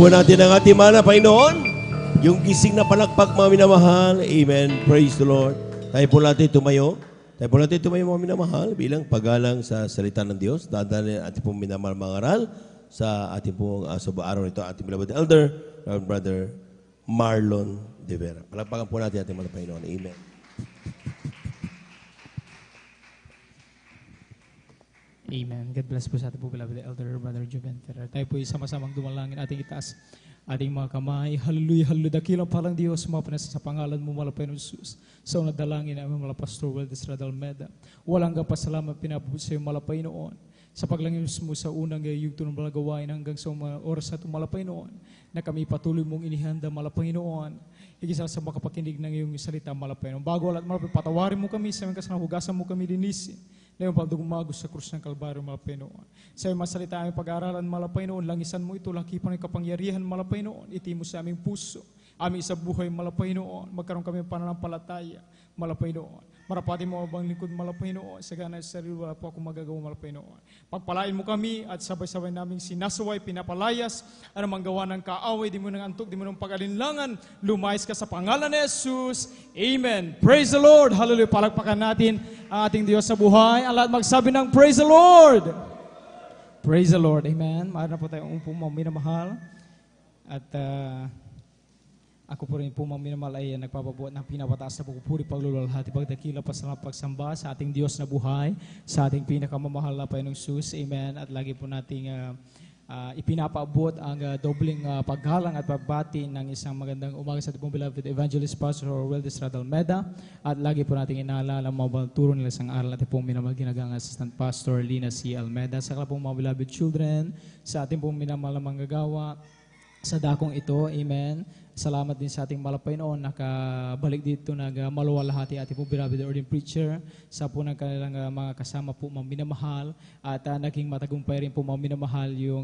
po natin ang ating mahal na Panginoon. Yung gising na palakpak, mga minamahal. Amen. Praise the Lord. Tayo po natin tumayo. Tayo po natin tumayo, mga minamahal, bilang paggalang sa salita ng Diyos. Dadalhin ating pong minamahal mga aral sa ating pong sa araw nito, ating beloved elder, Brother Marlon De Vera. Palakpakan po natin ating mahal na Panginoon. Amen. Amen. God bless po sa ating po, beloved elder, Brother Juven Ferrer. Tayo po sama-samang dumalangin ating itaas ating mga kamay. Hallelujah, hallelujah. Dakilang palang Diyos, mapanasa sa pangalan mo, malapay ng Jesus. Sa unang dalangin namin, Pastor Weldes Radalmeda. Walang kapasalamat pinapabot sa iyo, malapay noon. Sa paglangis mo sa unang yugto ng balagawain hanggang sa oras na tumalapay noon, na kami patuloy mong inihanda, malapay noon. Higisa sa makapakinig ng iyong salita, malapay noon. Bago alat malapay, patawarin mo kami, sa aming kasalanan, hugasan mo kami linisin. Na yung pagdugumagos sa krus ng Kalbaryo, malapay noon. Sa iyong masalita aming pag-aaralan, malapay noon. Langisan mo ito, lakipan ng kapangyarihan, malapay noon. Iti mo sa aming puso, aming isa buhay, malapay noon. Magkaroon kami ng pananampalataya, malapay noon. Marapati mo abang lingkod, malapay noon. Sa gana sa sarili, wala po akong magagawa, malapay noon. Pagpalain mo kami at sabay-sabay naming sinasaway, pinapalayas, anumang gawa ng kaaway, di mo nang antok, di mo nang pag-alinlangan, lumayas ka sa pangalan ni Jesus. Amen. Praise the Lord. Hallelujah. Palakpakan natin ang ating Diyos sa buhay. Ang lahat magsabi ng Praise the Lord. Praise the Lord. Amen. Maaari na po tayong umpo, mga minamahal. At ako po rin po, mga minamahal, ay nagpapabuhat ng pinapataas na pagpupuri, pagluluwalhati, pagdakila, pasalamat, pagsamba sa ating Diyos na buhay, sa ating pinakamamahal na Panginoong Jesus. Amen. At lagi po nating ipinapaabot ang dobling paggalang at pagbati ng isang magandang umaga sa ating pong beloved Evangelist Pastor Weldes Radalmeda. At lagi po nating inaalala ang mga turo nila sa aral natin pong minamahal ginagang Assistant Pastor Lina C. Almeda. Sa kala pong mga beloved children, sa ating pong minamahal na manggagawa sa dakong ito. Amen. Salamat din sa ating malapay noon, nakabalik dito, nagmaluwalhati ating po beloved ordained preacher, sa po ng kanilang mga kasama po, mga minamahal, at naging matagumpay rin po, mga minamahal, yung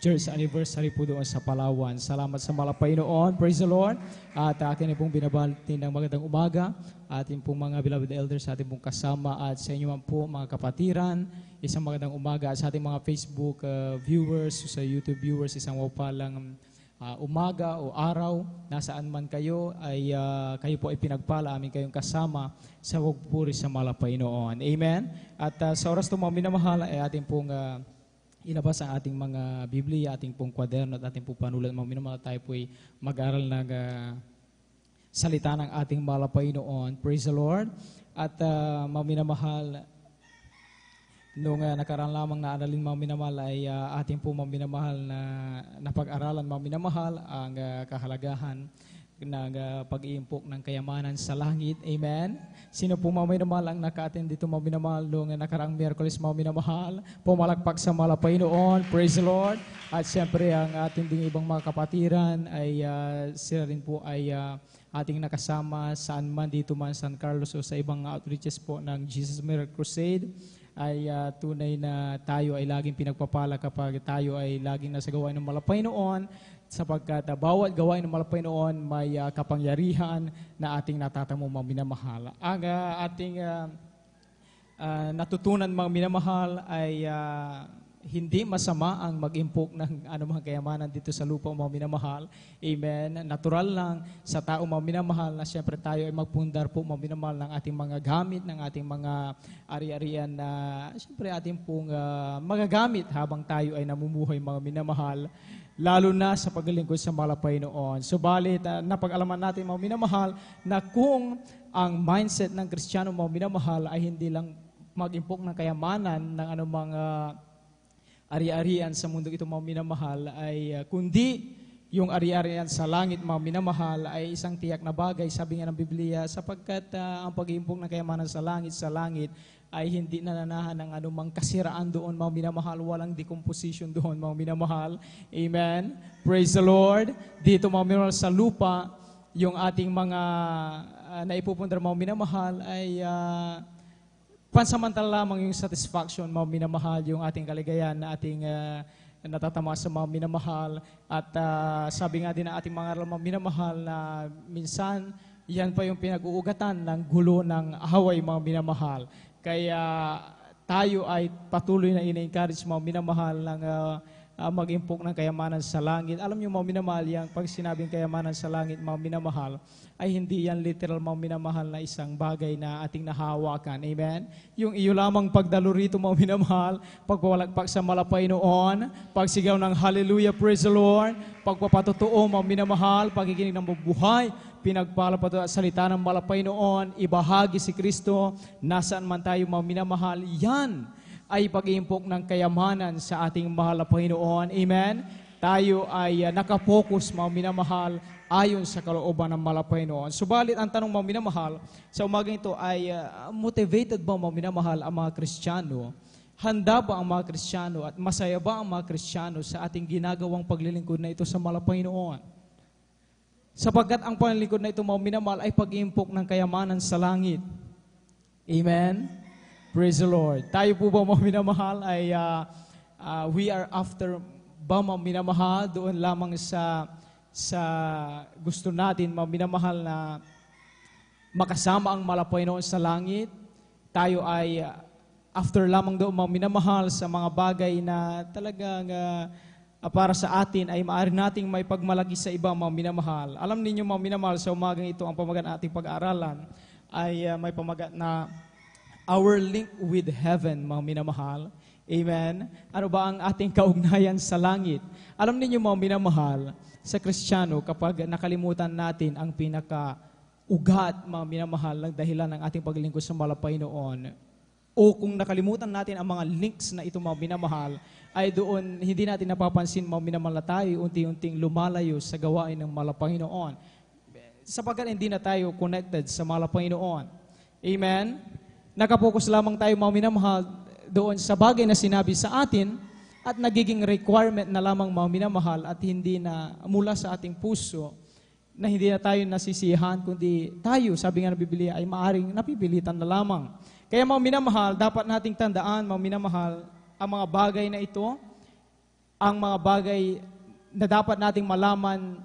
church anniversary po doon sa Palawan. Salamat sa malapay noon, praise the Lord, at akin pong binabati ng magandang umaga, ating pong mga beloved elders, sa ating pong kasama, at sa inyo man po, mga kapatiran, isang magandang umaga, at sa ating mga Facebook viewers, sa YouTube viewers, isang mapalang umaga o araw, nasaan man kayo, ay kayo po ay pinagpala, amin kayong kasama sa pagpupuri sa malapay noon. Amen? At sa oras ito, mga minamahal, ay ating pong inabas ang ating mga Biblia, ating pong kwaderno at ating pong panulat. Mga minamahal, tayo po ay mag-aral ng salita ng ating malapay noon. Praise the Lord. At mga minamahal, noong nakaraan lamang na aralin, mga minamahal, ay ating po mga minamahal na napag-aralan, mga minamahal, ang kahalagahan ng pag-iimpok ng kayamanan sa langit. Amen. Sino po mga minamahal ang naka-attend dito, mga minamahal, noong nakaraang Miyerkules, mga minamahal? Pumalakpak sa malapay noon. Praise the Lord. At siyempre, ang ating ding ibang mga kapatiran ay sila rin po ay ating nakasama saan man dito man, San Carlos o sa ibang outreaches po ng Jesus Miracle Crusade, ay tunay na tayo ay laging pinagpapala kapag tayo ay laging nasa gawain ng malapay noon, sapagkat bawat gawain ng malapay noon may kapangyarihan na ating natatamo, mga minamahal. Ang ating natutunan, mga minamahal, ay hindi masama ang mag-impok ng anumang kayamanan dito sa lupa, mga minamahal. Amen. Natural lang sa tao, mga minamahal, na siyempre tayo ay magpundar po, mga minamahal, ng ating mga gamit, ng ating mga ari-arian na siyempre ating pong magagamit habang tayo ay namumuhay, mga minamahal, lalo na sa paglilingkod sa malapay noon. Subalit, napag-alaman natin, mga minamahal, na kung ang mindset ng Kristiyano, mga minamahal, ay hindi lang mag-impok ng kayamanan ng anumang ari-arian sa mundo ito, mga minamahal, ay kundi yung ari-arian sa langit, mga minamahal, ay isang tiyak na bagay, sabi nga ng Biblia, sapagkat ang pag-iimpok ng kayamanan sa langit ay hindi nananahan ng anumang kasiraan doon, mga minamahal, walang decomposition doon, mga minamahal. Amen. Praise the Lord. Dito, mga minamahal, sa lupa, yung ating mga naipupundar, mga minamahal, ay pansamantala lamang yung satisfaction, mga minamahal, yung ating kaligayahan na ating natatama sa mga minamahal. At sabi nga din ng ating mga minamahal na minsan, yan pa yung pinag-uugatan ng gulo ng away, mga minamahal. Kaya tayo ay patuloy na ina-encourage, mga minamahal, ng mag-impok ng kayamanan sa langit. Alam niyo mga minamahal, yang pag sinabing kayamanan sa langit, mga minamahal, ay hindi yan literal mga minamahal na isang bagay na ating nahawakan. Amen? Yung iyo lamang pagdalo rito mga minamahal, pagpawalagpak sa malapay noon, pagsigaw ng hallelujah, praise the Lord, pagpapatotoo mga minamahal, pagkikinig ng bubuhay, pinagpala pa at salita ng malapay noon, ibahagi si Kristo, nasaan man tayo mga minamahal, yan ay pag-iimpok ng kayamanan sa ating mahal na Panginoon. Amen? Tayo ay nakapokus, mga minamahal, ayon sa kalooban ng mahal na Panginoon. Subalit, ang tanong, mga minamahal, sa umagang ito ay motivated ba, mga minamahal, ang mga Kristiyano? Handa ba ang mga Kristiyano at masaya ba ang mga Kristiyano sa ating ginagawang paglilingkod na ito sa mahal na Panginoon? Sapagkat ang paglilingkod na ito, mga minamahal, ay pag-iimpok ng kayamanan sa langit. Amen? Praise the Lord. Tayo po ba mga minamahal ay we are after ba mga minamahal doon lamang sa gusto natin mga minamahal na makasama ang malapay noon sa langit. Tayo ay after lamang doon mga minamahal sa mga bagay na talagang para sa atin ay maaari nating may pagmalaki sa iba mga minamahal. Alam ninyo mga minamahal, sa umagang ito ang pamagat na ating pag-aaralan ay may pamagat na our link with heaven, mga minamahal. Amen? Ano ba ang ating kaugnayan sa langit? Alam niyo mga minamahal, sa Kristiyano, kapag nakalimutan natin ang pinaka-ugat, mga minamahal, ng dahilan ng ating paglilingkod sa malapay noon, o kung nakalimutan natin ang mga links na ito, mga minamahal, ay doon hindi natin napapansin, mga minamahal, na tayo unti-unting lumalayo sa gawain ng malapay noon. Sapagkat hindi na tayo connected sa malapay noon. Amen? Nakapokus lamang tayo mga minamahal doon sa bagay na sinabi sa atin at nagiging requirement na lamang mga minamahal at hindi na mula sa ating puso na hindi na tayo nasisiyahan kundi tayo, sabi nga ng Biblia, ay maaring napipilitan na lamang. Kaya mga minamahal, dapat nating tandaan mga minamahal ang mga bagay na ito, ang mga bagay na dapat nating malaman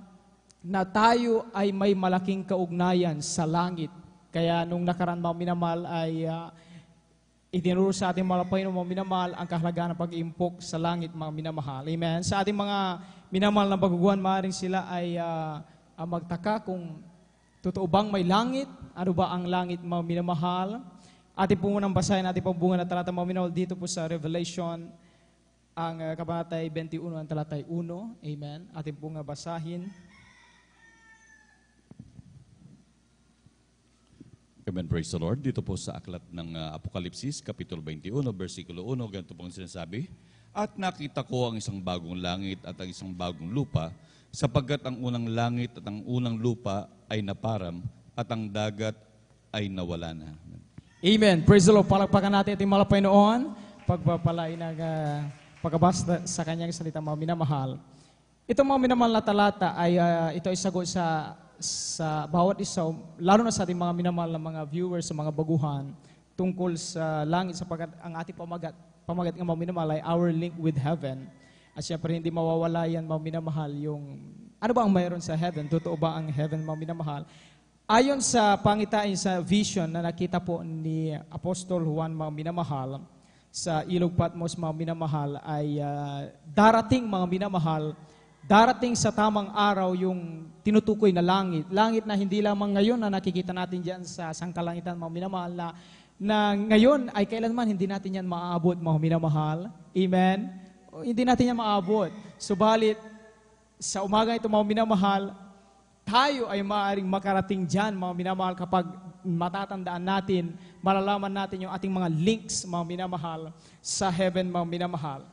na tayo ay may malaking kaugnayan sa langit. Kaya nung nakaraan mga minamahal ay itinuro sa ating malapay ng mga minamahal ang kahalagahan ng pag-iimpok sa langit mga minamahal. Amen. Sa ating mga minamahal na baguguhan, maaaring sila ay magtaka kung totoo bang may langit? Ano ba ang langit mga minamahal? Ating po munang basahin, ating pambungan na talata mga minamahal dito po sa Revelation, ang kabanatay 21, ang talatay 1. Amen. Ating po nga basahin. Amen, praise the Lord. Dito po sa aklat ng Apokalipsis, Kapitulo 21, versikulo 1, ganito pong sinasabi, at nakita ko ang isang bagong langit at ang isang bagong lupa, sapagkat ang unang langit at ang unang lupa ay naparam, at ang dagat ay nawala na. Amen. Praise the Lord. Palagpakan natin ating malapay noon, pagpapalain ng pagkabasa sa kanyang salita, mga minamahal. Itong mga minamahal na talata ay ito ay sagot sa bawat isa, lalo na sa ating mga minamahal na mga viewers sa mga baguhan tungkol sa langit, sapagkat ang ating pamagat ng mga minamahal ay our link with heaven. At syempre hindi mawawala yan mga minamahal yung ano ba ang mayroon sa heaven, totoo ba ang heaven mga minamahal. Ayon sa pangitain sa vision na nakita po ni Apostol Juan mga minamahal sa Ilog Patmos mga minamahal ay darating mga minamahal, darating sa tamang araw yung tinutukoy na langit. Langit na hindi lamang ngayon na nakikita natin dyan sa sangkalangitan, mga minamahal, na ngayon ay kailanman hindi natin yan maaabot, mga minamahal. Amen? Hindi natin yan maaabot. Subalit, sa umaga ito, mga minamahal, tayo ay maaaring makarating dyan, mga minamahal, kapag matatandaan natin, malalaman natin yung ating mga links, mga minamahal, sa heaven, mga minamahal.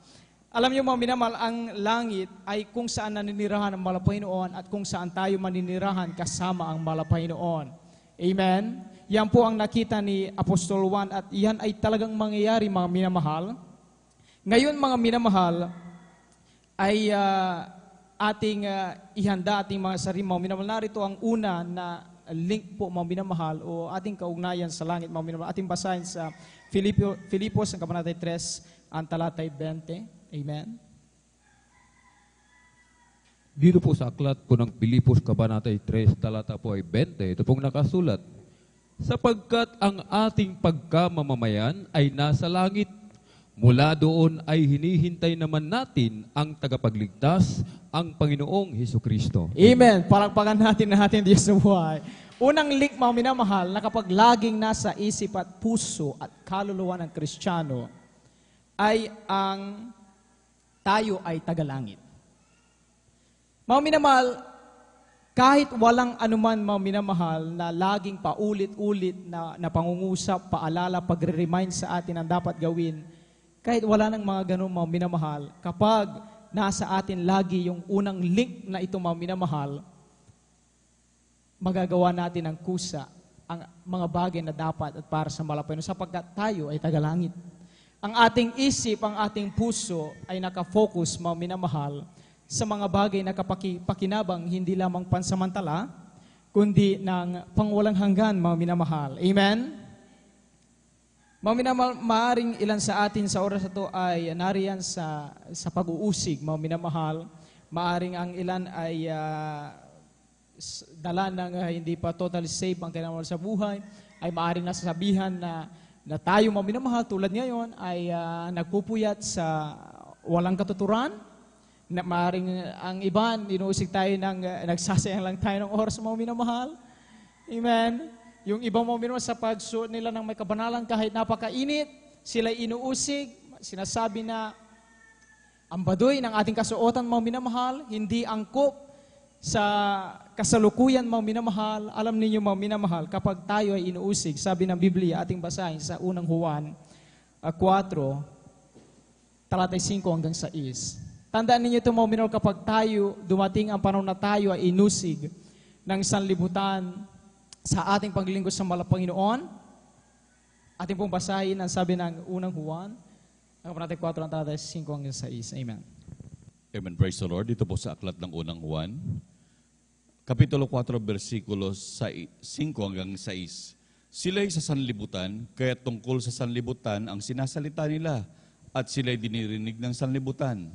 Alam niyo mga minamahal, ang langit ay kung saan naninirahan ang malapay noon at kung saan tayo maninirahan kasama ang malapay noon. Amen? Yan po ang nakita ni Apostol Juan at yan ay talagang mangyayari mga minamahal. Ngayon mga minamahal ay ating ihanda ating mga sarili mga minamahal. Narito ang una na link po mga minamahal o ating kaugnayan sa langit mga minamahal. Ating basahin sa Filipos, ang kabanatay 3, ang talatay 20. Amen. Dito po sa aklat po ng Filipos, Kabanatay 3, talata po ay 20. Ito pong nakasulat, sapagkat ang ating pagkamamamayan ay nasa langit, Mula doon ay hinihintay naman natin ang tagapagligtas, ang Panginoong Hesus Kristo. Amen. Palakpakan natin na ating Diyos na buhay. Unang link, mga minamahal, na kapag laging nasa isip at puso at kaluluwa ng Kristiyano, ay ang tayo ay tagalangit. Mga minamahal, kahit walang anuman, mga minamahal, na laging paulit-ulit na pangungusap, paalala, pagre-remind sa atin ang dapat gawin, kahit wala ng mga ganun, mga minamahal, kapag nasa atin lagi yung unang link na ito, mga minamahal, magagawa natin ang kusa, ang mga bagay na dapat at para sa malapay, sapagkat tayo ay tagalangit. Ang ating isip, ang ating puso ay nakafocus, mga minamahal, sa mga bagay na kapakinabang hindi lamang pansamantala, kundi ng pangwalang hanggan, mga minamahal. Amen? Mga minamahal, maaring ilan sa atin sa oras na ito ay nariyan sa pag-uusig, mga minamahal. Maaring ang ilan ay dala ng hindi pa totally safe ang kailangan sa buhay, ay maaring nasasabihan na tayo, mga minamahal, tulad ngayon, ay nagpupuyat sa walang katuturan, na maaring ang iban, inuusig tayo nagsasayang lang tayo ng oras, mga minamahal. Amen? Yung ibang mga minamahal, sa pagsuot nila ng may kabanalan, kahit napakainit, sila inuusig, sinasabi na ang baduy ng ating kasuotan, mga minamahal, hindi angkop sa kasalukuyan, mga minamahal. Alam ninyo, mga minamahal, kapag tayo ay inuusig, sabi ng Biblia, ating basahin sa unang Juan 4, talatay 5 hanggang 6. Tandaan ninyo ito, mga minamahal, kapag tayo, dumating ang panahon na tayo ay inusig ng sanlibutan sa ating paglilingkod sa Panginoon, ating pong basahin ang sabi ng unang Juan, ang kapanatay 4, ang talatay 5 hanggang 6. Amen. Amen. Praise the Lord. Dito po sa aklat ng unang Juan, Kapitulo 4, versikulo 5 hanggang 6. Sila'y sa sanlibutan, kaya tungkol sa sanlibutan ang sinasalita nila, at sila'y dinirinig ng sanlibutan.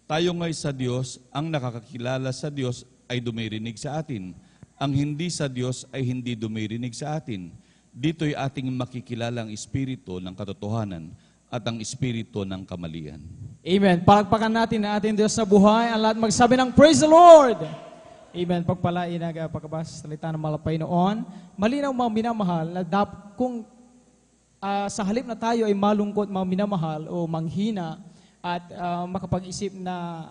Tayo nga'y sa Diyos, ang nakakakilala sa Diyos ay dumirinig sa atin. Ang hindi sa Diyos ay hindi dumirinig sa atin. Dito'y ating makikilala ang Espiritu ng katotohanan at ang Espiritu ng kamalian. Amen. Palakpakan natin na ating Diyos sa buhay. Ang lahat magsabi ng Praise the Lord! Amen. Pagpalain ang pagkabasa sa salita ng malapay noon. Malinaw, mga minamahal, na kung sa halip na tayo ay malungkot, mga minamahal, o manghina, at makapag-isip na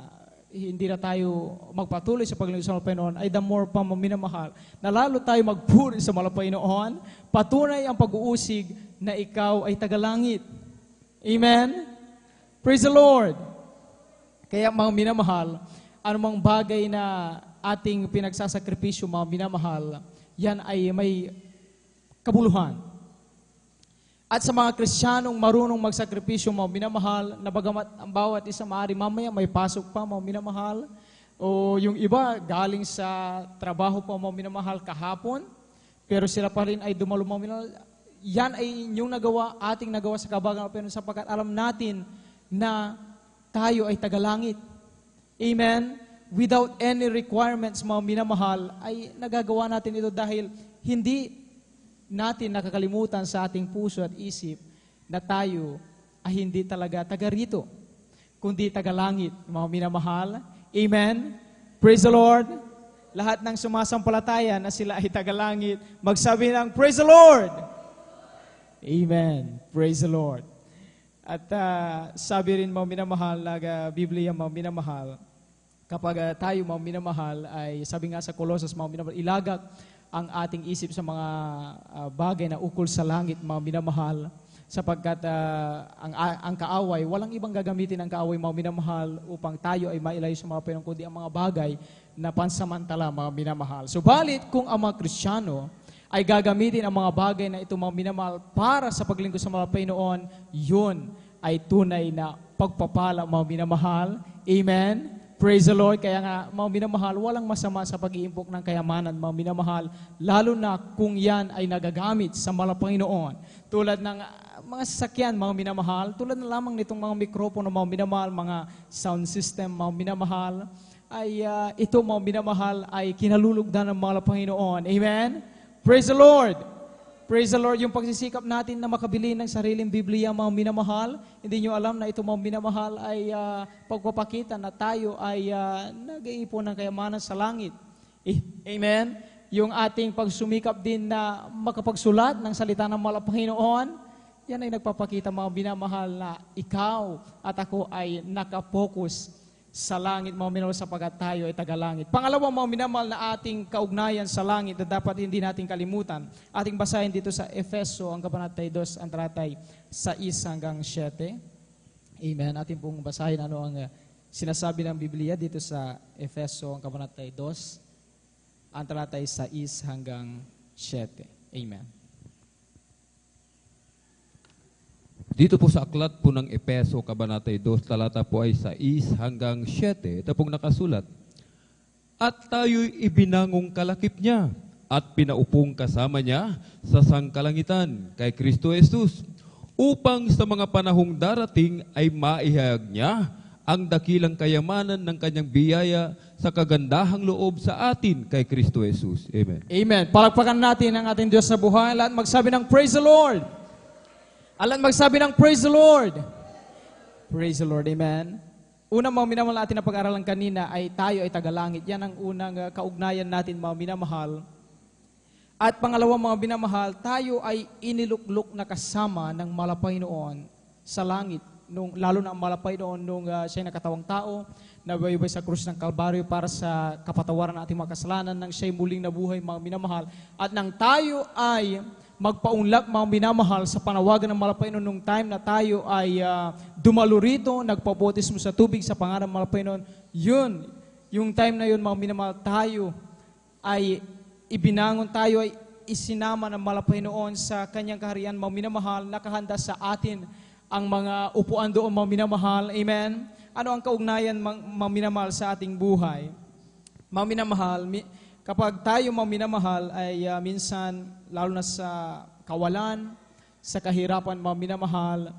hindi na tayo magpatuloy sa paglingkod sa malapay noon, ay the more pa, mga minamahal, na lalo tayo magpuri sa malapay noon, patunay ang pag-uusig na ikaw ay tagalangit. Amen? Praise the Lord! Kaya, mga minamahal, anumang bagay na ating pinagsasakripisyo, mga minamahal, yan ay may kabuluhan. At sa mga Kristiyanong marunong magsakripisyo, mga minamahal, na bagamat ang bawat isa maaari mamaya may pasok pa, mga minamahal, o yung iba galing sa trabaho pa, mga minamahal, kahapon, pero sila pa rin ay dumalo, mga minamahal. Yan ay inyong nagawa, ating nagawa sa kabagang pero sapagkat alam natin na tayo ay tagalangit. Amen? Without any requirements, mga minamahal, ay nagagawa natin ito dahil hindi natin nakakalimutan sa ating puso at isip na tayo ay hindi talaga taga rito, kundi tagalangit, mga minamahal. Amen? Praise the Lord! Lahat ng sumasampalataya na sila ay tagalangit, magsabi ng Praise the Lord! Amen. Praise the Lord. At sabi rin, mga minamahal, Biblia, mga minamahal, kapag tayo, mga minamahal, ay sabi nga sa Colossus, mga minamahal, ilagak ang ating isip sa mga bagay na ukol sa langit, mga minamahal, sapagkat ang kaaway, walang ibang gagamitin ang kaaway, mga minamahal, upang tayo ay mailayo sa mga Panginoon, kundi ang mga bagay na pansamantala, mga minamahal. Subalit, kung ang mga Kristiyano ay gagamitin ang mga bagay na ito, mga minamahal, para sa paglingkod sa mga Panginoon, yun ay tunay na pagpapala, mga minamahal. Amen? Praise the Lord. Kaya nga, mga minamahal, walang masama sa pag-iimpok ng kayamanan, mga minamahal, lalo na kung yan ay nagagamit sa Panginoon. Tulad ng mga sasakyan, mga minamahal, tulad na lamang nitong mga mikropono, mga minamahal, mga sound system, mga minamahal, ay ito, mga minamahal, ay kinalulugdan ng mga Panginoon. Amen? Praise the Lord! Praise the Lord, yung pagsisikap natin na makabili ng sariling Biblia, mga minamahal, hindi nyo alam na ito mga minamahal ay pagpapakita na tayo ay nag-iipon ng kayamanan sa langit. Amen? Yung ating pagsumikap din na makapagsulat ng salita ng mahal na Panginoon, yan ay nagpapakita mga minamahal na ikaw at ako ay nakapokus sa langit, mga minamahal, sapagkat tayo ay tagalangit. Pangalawang mga minamahal na ating kaugnayan sa langit na dapat hindi natin kalimutan. Ating basahin dito sa Efeso, ang kabanata 2, ang talatay 6 hanggang 7. Amen. Ating pong basahin ano ang sinasabi ng Biblia dito sa Efeso, ang kabanata 2, ang talatay 6 hanggang 7. Amen. Dito po sa aklat po ng Epeso, Kabanata 2, talata po ay 6 hanggang 7. Ito pong nakasulat. At tayo'y ibinangong kalakip niya at pinaupong kasama niya sa sangkalangitan kay Kristo Jesus upang sa mga panahong darating ay maihayag niya ang dakilang kayamanan ng kanyang biyaya sa kagandahang loob sa atin kay Kristo Jesus. Amen. Amen. Palakpakan natin ang ating Diyos sa buhay. Lahat magsabi ng Praise the Lord. Alam magsabi ng Praise the Lord. Praise the Lord. Amen. Unang mga minamahal natin na pag-aralan kanina ay tayo ay tagalangit. Yan ang unang kaugnayan natin mga minamahal. At pangalawang mga minamahal, tayo ay inilukluk na kasama ng malapay noon sa langit. Lalo na ang malapay noon nung siya nakatawang tao, nabaybay sa krus ng Kalbaryo para sa kapatawaran ng ating mga kasalanan, nang siya'y muling nabuhay mga minamahal. At nang tayo ay magpaunlak mga minamahal sa panawagan ng malapay noon nung time na tayo ay dumalo rito, nagpabotismo sa tubig sa pangalan ng malapay noon, yun, yung time na yun mga minamahal, tayo ay ibinangon, tayo ay isinama ng malapay noon sa kanyang kaharian mga minamahal, nakahanda sa atin ang mga upuan doon mga minamahal. Amen? Ano ang kaugnayan mga minamahal sa ating buhay? Mga minamahal, kapag tayo mga minamahal ay minsan, lalo na sa kawalan, sa kahirapan mga minamahal,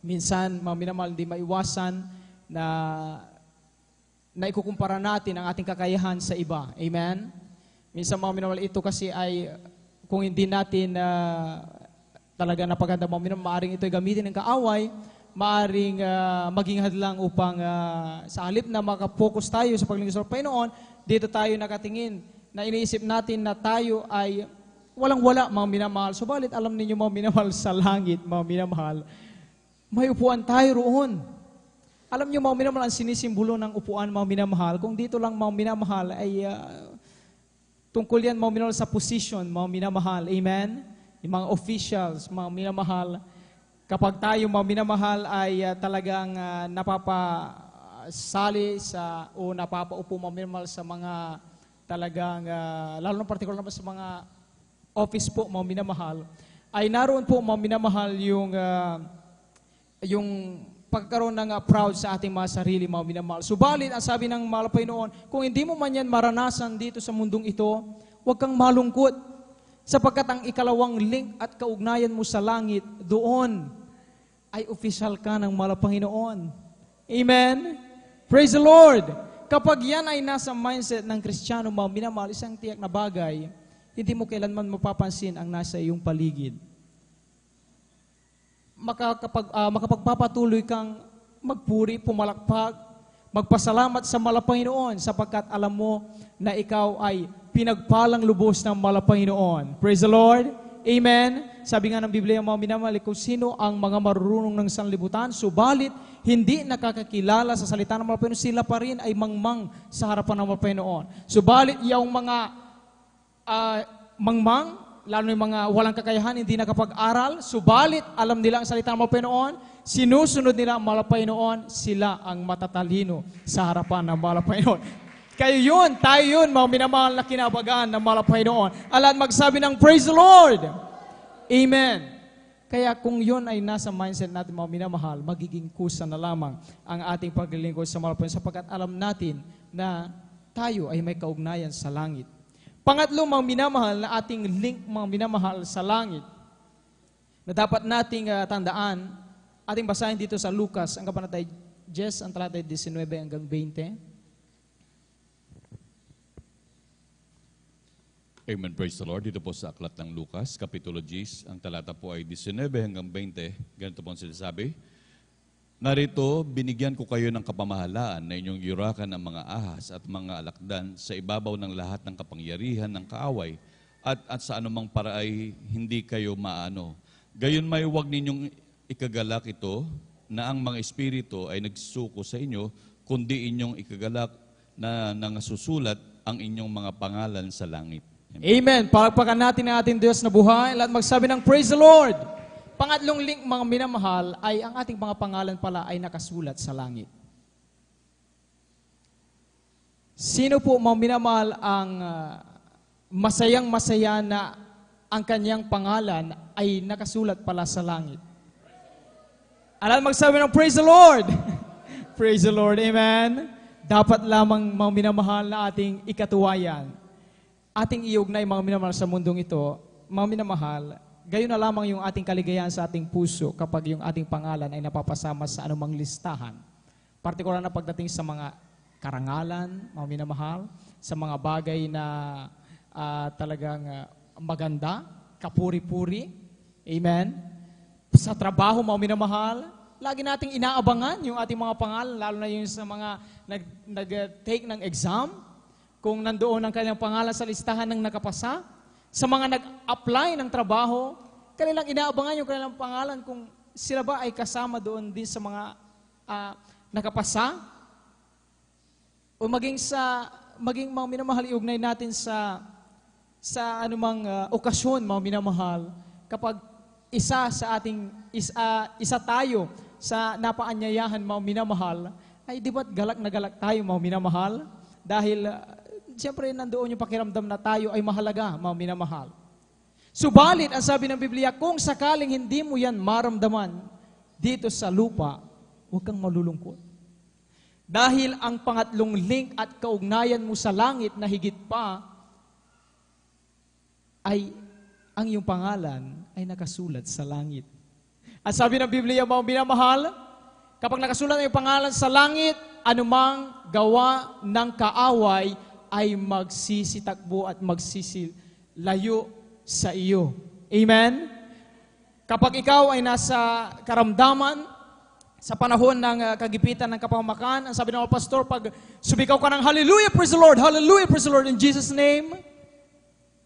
minsan mga minamahal hindi maiwasan na ikukumpara natin ang ating kakayahan sa iba. Amen? Minsan mga minamahal, ito kasi ay kung hindi natin talaga napaganda mga minamahal, maaring ito ay gamitin ng kaaway, maaring maging hadlang upang sa halip na makapokus tayo sa paglingkod sa Panginoon, dito tayo nakatingin na iniisip natin na tayo ay walang-wala mga minamahal. Subalit alam ninyo mga minamahal, sa langit mga minamahal, may upuan tayo roon. Alam niyo mga minamahal, ang sinisimbolo ng upuan mga minamahal, kung dito lang mga minamahal ay tungkol yan mga minamahal sa position mga minamahal. Amen? Yung mga officials mga minamahal, kapag tayo mga minamahal ay talagang napapasali sa o napapaupo mga minamahal sa mga talagang, lalo na particular naman sa mga office po, mga minamahal, ay naroon po, mga minamahal, yung pagkaroon ng proud sa ating mga sarili, mga minamahal. Subalit, ang sabi ng malapay noon, kung hindi mo man yan maranasan dito sa mundong ito, huwag kang malungkot, sapagkat ang ikalawang link at kaugnayan mo sa langit, doon ay official ka ng Panginoon. Amen? Praise the Lord! Kapag yan ay nasa mindset ng Kristiyano, mga minamahal, isang tiyak na bagay, hindi mo kailanman mapapansin ang nasa iyong paligid. Makapagpapatuloy kang magpuri, pumalakpak, magpasalamat sa Panginoon sapagkat alam mo na ikaw ay pinagpalang lubos ng Panginoon. Praise the Lord! Amen? Sabi nga ng Biblia, mga minamahal, kung sino ang mga marurunong ng sanlibutan, subalit hindi nakakakilala sa salita ng Panginoon, sila pa rin ay mangmang sa harapan ng Panginoon. Subalit yung mga mangmang, lalo yung mga walang kakayahan, hindi nakapag-aral, subalit alam nila ang salita ng Panginoon, sinusunod nila ang Panginoon, sila ang matatalino sa harapan ng Panginoon. Kayo yun, tayo yun, mga minamahal na kinabagaan ng Panginoon. Alam magsabi ng Praise the Lord! Amen! Kaya kung yun ay nasa mindset natin, mga minamahal, magiging kusa na lamang ang ating paglilingkod sa Panginoon sapagkat alam natin na tayo ay may kaugnayan sa langit. Pangatlo, mga minamahal, na ating link, mga minamahal, sa langit, na dapat nating tandaan, ating basahin dito sa Lucas, ang kabanata 10, ang talatay 19 hanggang 20. Amen. Praise the Lord. Dito po sa Aklat ng Lucas, Kapitulo 10, ang talata po ay 19 hanggang 20. Ganito po ang sinasabi. Narito, binigyan ko kayo ng kapamahalaan na inyong yurakan ang mga ahas at mga alakdan sa ibabaw ng lahat ng kapangyarihan ng kaaway at sa anumang paraay hindi kayo maano. Gayon may huwag ninyong ikagalak ito na ang mga espiritu ay nagsusuko sa inyo, kundi inyong ikagalak na nangasusulat ang inyong mga pangalan sa langit. Amen. Palakpakan natin ang ating Diyos na buhay. Lahat magsabi ng Praise the Lord. Pangatlong link, mga minamahal, ay ang ating mga pangalan pala ay nakasulat sa langit. Sino po, mga minamahal, ang masayang-masaya na ang kanyang pangalan ay nakasulat pala sa langit? Alam magsabi ng Praise the Lord. Praise the Lord. Amen. Dapat lamang, mga minamahal, na ating ikatuwayan. Ating iugnay, mga minamahal, sa mundong ito, mga minamahal, gayon na lamang yung ating kaligayahan sa ating puso kapag yung ating pangalan ay napapasama sa anumang listahan. Partikular na pagdating sa mga karangalan, mga minamahal, sa mga bagay na talagang maganda, kapuri-puri. Amen. Sa trabaho, mga minamahal, lagi nating inaabangan yung ating mga pangalan, lalo na yung sa mga nag-take ng exam, kung nandoon ang kanilang pangalan sa listahan ng nakapasa. Sa mga nag-apply ng trabaho, kanilang inaabangan yung kanilang pangalan kung sila ba ay kasama doon din sa mga nakapasa. O maging mga minamahal, iugnay natin sa anumang okasyon, mga minamahal, kapag isa tayo sa napaanyayahan, mga minamahal, ay di ba't galak na galak tayo, mga minamahal? Dahil siyempre, nandoon yung pakiramdam na tayo ay mahalaga, mga minamahal. Subalit, ang sabi ng Biblia, kung sakaling hindi mo yan maramdaman dito sa lupa, huwag kang malulungkot. Dahil ang pangatlong link at kaugnayan mo sa langit na higit pa, ay ang iyong pangalan ay nakasulat sa langit. Ang sabi ng Biblia, mga minamahal, kapag nakasulat ang iyong pangalan sa langit, anumang gawa ng kaaway ay magsisitakbo at magsisilayo sa iyo. Amen? Kapag ikaw ay nasa karamdaman, sa panahon ng kagipitan ng kapamakan, ang sabi ng mga pastor, pag sumigaw ka ng Hallelujah, praise the Lord, in Jesus' name,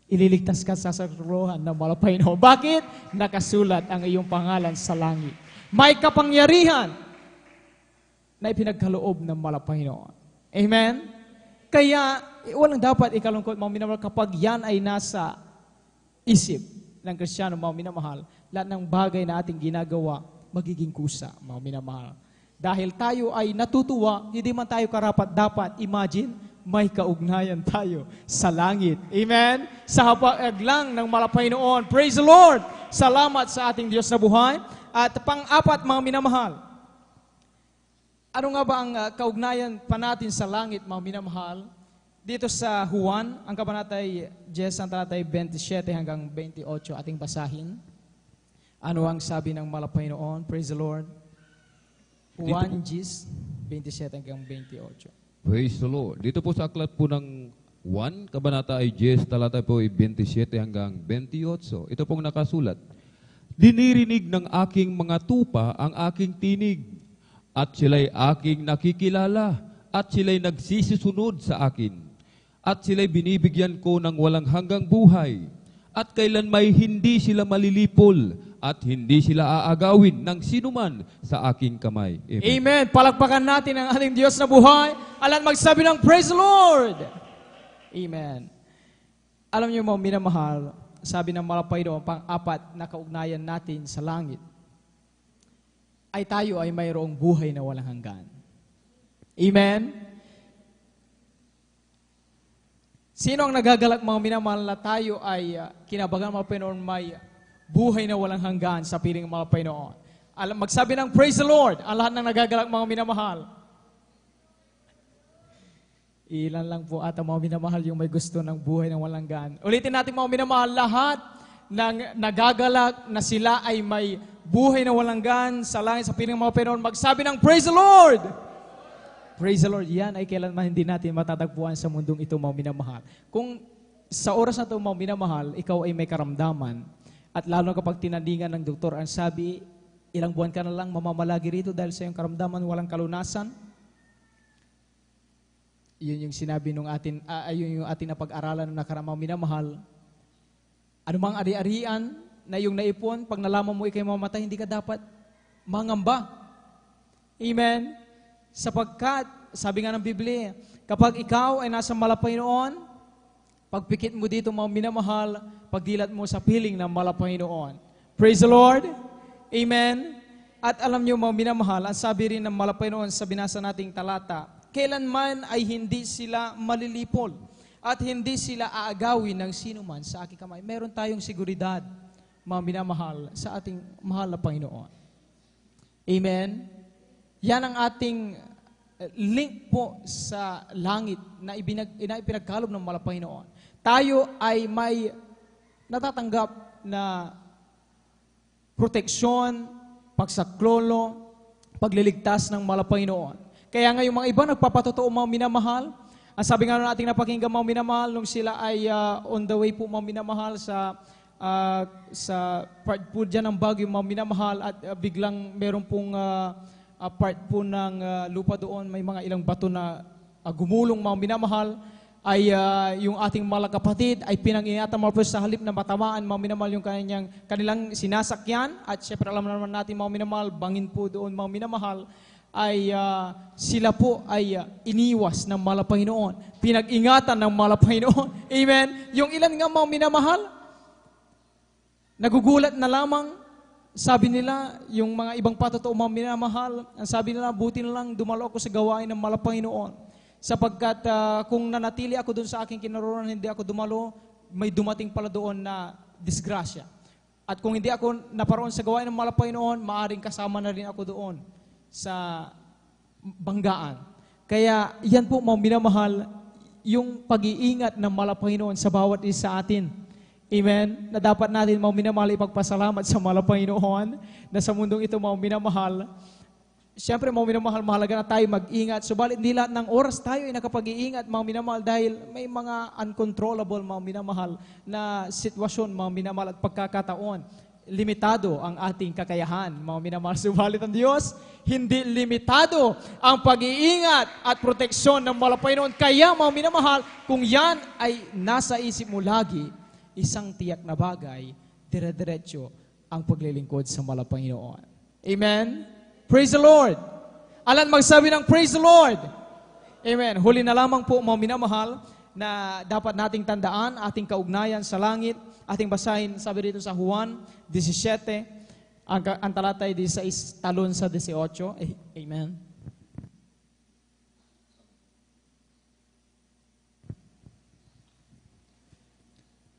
ililigtas ka sa saruhan ng Malapayno. Bakit? Nakasulat ang iyong pangalan sa langit. May kapangyarihan na ipinagkaloob ng Malapayno. Amen? Kaya, walang dapat ikalungkot, mga minamahal, kapag yan ay nasa isip ng Kristiyano, mga minamahal, lahat ng bagay na ating ginagawa, magiging kusa, mga minamahal. Dahil tayo ay natutuwa, hindi man tayo karapat-dapat, imagine, may kaugnayan tayo sa langit. Amen? Sa hapag lang ng Malapaynoon. Praise the Lord! Salamat sa ating Diyos na buhay. At pang-apat, mga minamahal, ano nga ba ang kaugnayan pa natin sa langit, mga minamahal? Dito sa Juan, ang kabanatay 10, ang talatay 27 hanggang 28, ating basahin. Ano ang sabi ng Malapaynoon? Praise the Lord. Juan 10, 27 hanggang 28. Praise the Lord. Dito po sa aklat po ng 1, kabanata ay 10, talata po ay 27 hanggang 28. Ito pong nakasulat. Dinirinig ng aking mga tupa ang aking tinig, at sila'y aking nakikilala, at sila'y nagsisisunod sa akin. At sila'y binibigyan ko ng walang hanggang buhay, at kailan may hindi sila malilipol, at hindi sila aagawin ng sinuman sa aking kamay. Amen. Amen. Palakpakan natin ang ating Diyos na buhay. Alam magsabi ng Praise the Lord. Amen. Alam niyo mga minamahal, sabi ng Malapayno, pang-apat na kaugnayan natin sa langit, ay tayo ay mayroong buhay na walang hanggan. Amen? Sino ang nagagalak, mga minamahal, na tayo ay kinabagan, mga Panginoon, may buhay na walang hanggan sa piling, mga Panginoon? Alam, magsabi ng Praise the Lord, ang lahat ng nagagalak, mga minamahal. Ilan lang po ata, mga minamahal, yung may gusto ng buhay na walang hanggan. Ulitin natin, mga minamahal, lahat ng nagagalak na sila ay may buhay na walang hanggan sa langit, sa piling, mga Panginoon, magsabi ng Praise the Lord! Praise the Lord. Yan ay kailanman hindi natin matatagpuan sa mundong ito, mga minamahal. Kung sa oras na ito, mga minamahal, ikaw ay may karamdaman. At lalo kapag tinandingan ng doktor, ang sabi, ilang buwan ka na lang mamamalagi rito dahil sa iyong karamdaman, walang kalunasan. Yun yung sinabi nung atin, yun yung atin na pag-aralan ng nakaramang minamahal. Ano mang ari-arian na yung naipon, pag nalaman mo ikay mamatay, hindi ka dapat mangamba. Amen? Sapagkat, sabi nga ng Biblia, kapag ikaw ay nasa malapaynoon, pagpikit mo dito mga minamahal, pagdilat mo sa piling ng malapaynoon. Praise the Lord! Amen? At alam niyo mga minamahal, ang sabi rin ng malapaynoon sa binasa nating talata, kailanman ay hindi sila malilipol at hindi sila aagawin ng sino man sa aking kamay. Meron tayong seguridad, mga minamahal, sa ating mahal na Panginoon. Amen? Yan ang ating link po sa langit na ipinagkalob ng Malapanginoon. Tayo ay may natatanggap na proteksyon, pagsaklolo, pagliligtas ng Malapanginoon. Kaya ngayon mga iba nagpapatotoo mga minamahal. Ang sabi nga natin napakinggan mga minamahal nung sila ay on the way po mga minamahal sa part po dyan ng Baguio mga minamahal at biglang meron pong part po ng lupa doon, may mga ilang bato na gumulong mga minamahal, ay yung ating mga kapatid ay pinang-ingatan mga sa halip na matamaan mga minamahal yung kanilang sinasakyan. At syempre alam naman natin mga minamahal, bangin po doon mga minamahal, ay sila po ay iniwas ng Malapanginoon. Pinag-ingatan ng Malapanginoon. Amen? Yung ilan nga mga minamahal, nagugulat na lamang. Sabi nila, yung mga ibang patotoo mga minamahal, ang sabi nila, buti na lang dumalo ako sa gawain ng Malapanginoon. Sapagkat kung nanatili ako doon sa aking kinaroroonan, hindi ako dumalo, may dumating pala doon na disgrasya. At kung hindi ako naparoon sa gawain ng Malapanginoon, maaring kasama na rin ako doon sa banggaan. Kaya yan po mga minamahal, yung pag-iingat ng Malapanginoon sa bawat isa sa atin. Amen? Na dapat natin mga minamahal ipagpasalamat sa Malapanginoon na sa mundong ito mga minamahal. Siyempre mga minamahal, mahalaga na tayo mag-ingat. Subalit hindi lahat ng oras tayo ay nakapag-iingat mga minamahal dahil may mga uncontrollable mga minamahal na sitwasyon mga minamahal at pagkakataon. Limitado ang ating kakayahan, mga minamahal. Subalit ang Diyos, hindi limitado ang pag-iingat at proteksyon ng Malapanginoon. Kaya, mga minamahal, kung yan ay nasa isip mo lagi, isang tiyak na bagay, dire-diretso ang paglilingkod sa Malapanginoon. Amen? Praise the Lord! Alan magsabi ng praise the Lord! Amen. Huli na lamang po, mga minamahal, na dapat nating tandaan ating kaugnayan sa langit. Ating basahin, sabi dito sa Juan 17, ang talata ay 16 talon sa 18. Amen.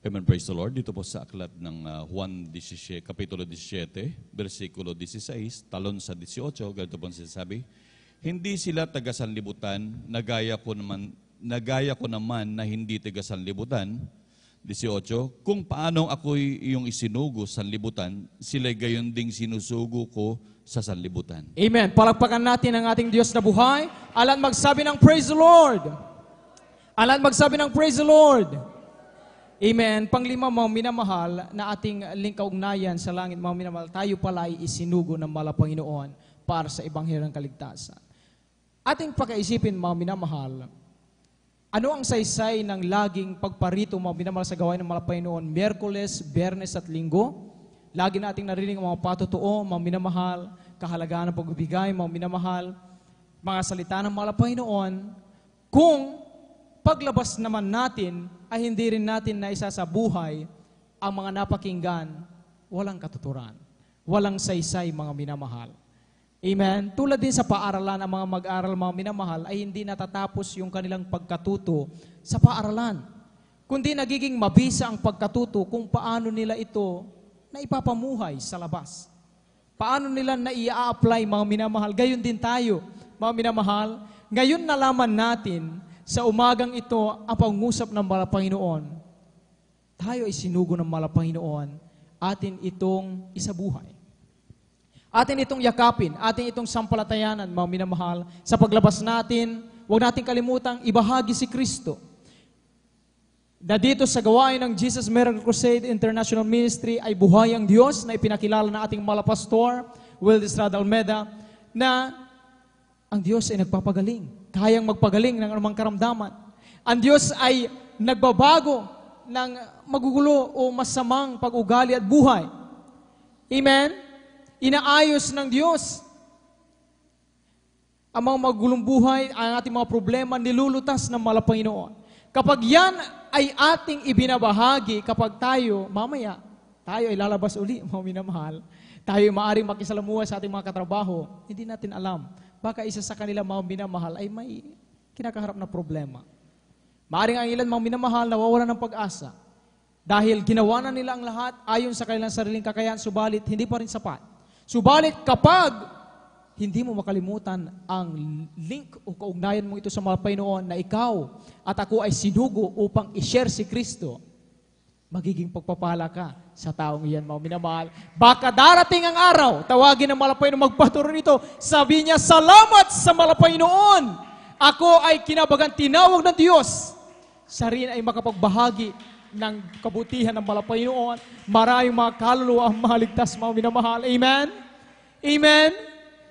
Amen, praise the Lord. Dito po sa aklat ng Juan 17, Kapitulo 17, versikulo 16, talon sa 18, ganito po sinasabi, hindi sila taga-sanlibutan, nagaya ko naman na hindi taga-sanlibutan. 18, kung paanong ako'y iyong isinugo sa sanlibutan, sila'y gayon ding sinusugo ko sa sanlibutan. Amen. Palakpakan natin ang ating Diyos na buhay. Alan magsabi ng praise the Lord. Alan magsabi ng praise the Lord. Amen. Panglima, mga minamahal, na ating lingkaugnayan sa langit, mga minamahal, tayo pala ay isinugo ng Malapanginoon para sa Ebanghelyo ng Kaligtasan. Ating pakaisipin, mga minamahal, ano ang saysay ng laging pagparito, mga minamahal, sa gawain ng Malapanginoon, Miyerkules, Biyernes at Linggo? Lagi nating narinig ang mga patotoo, mga minamahal, kahalagaan ng pagbibigay, mga minamahal, mga salita ng Malapanginoon, kung paglabas naman natin ay hindi rin natin na isa sa buhay ang mga napakinggan, walang katuturan, walang saysay, mga minamahal. Amen? Tulad din sa paaralan, ang mga mag-aral, mga minamahal, ay hindi natatapos yung kanilang pagkatuto sa paaralan. Kundi nagiging mabisa ang pagkatuto kung paano nila ito na ipapamuhay sa labas. Paano nila na i-apply, mga minamahal. Gayon din tayo, mga minamahal. Ngayon nalaman natin sa umagang ito ang pangusap ng Malapanginoon. Tayo ay sinugo ng Malapanginoon, atin itong isabuhay. Atin itong yakapin, atin itong sampalatayanan, mga minamahal. Sa paglabas natin, huwag natin kalimutang ibahagi si Kristo. na dito sa gawain ng Jesus Miracle Crusade International Ministry ay buhay ang Diyos na ipinakilala ng ating malapastor, Will Estrada Almeda, na ang Diyos ay nagpapagaling. Kayang magpagaling ng anumang karamdaman. Ang Diyos ay nagbabago ng magugulo o masamang pag-ugali at buhay. Amen? Inaayos ng Diyos ang mga magulong buhay, ang ating mga problema, nilulutas ng Panginoon. Kapag yan ay ating ibinabahagi, kapag tayo, mamaya, tayo ay lalabas uli, mga minamahal, tayo ay maaaring makisalamuha sa ating mga katrabaho, hindi natin alam. Baka isa sa kanila, mga minamahal, ay may kinakaharap na problema. Maaaring ang ilan, mga minamahal, nawawala ng pag-asa. Dahil ginawa na nila ang lahat ayon sa kanilang sariling kakayahan, subalit hindi pa rin sapat. Subalit kapag hindi mo makalimutan ang link o kaugnayan mo ito sa Panginoon na ikaw at ako ay sinugo upang i-share si Kristo, magiging pagpapala ka sa taong iyan, mga minamahal. Baka darating ang araw, tawagin ng Panginoon magpaturo nito, sabi niya, salamat sa Panginoon. Ako ay kinabagang tinawag ng Diyos. Siya rin ay makapagbahagi ng kabutihan ng Panginoon. Maraming mga kaluluwa ang maligtas, mga minamahal. Amen? Amen?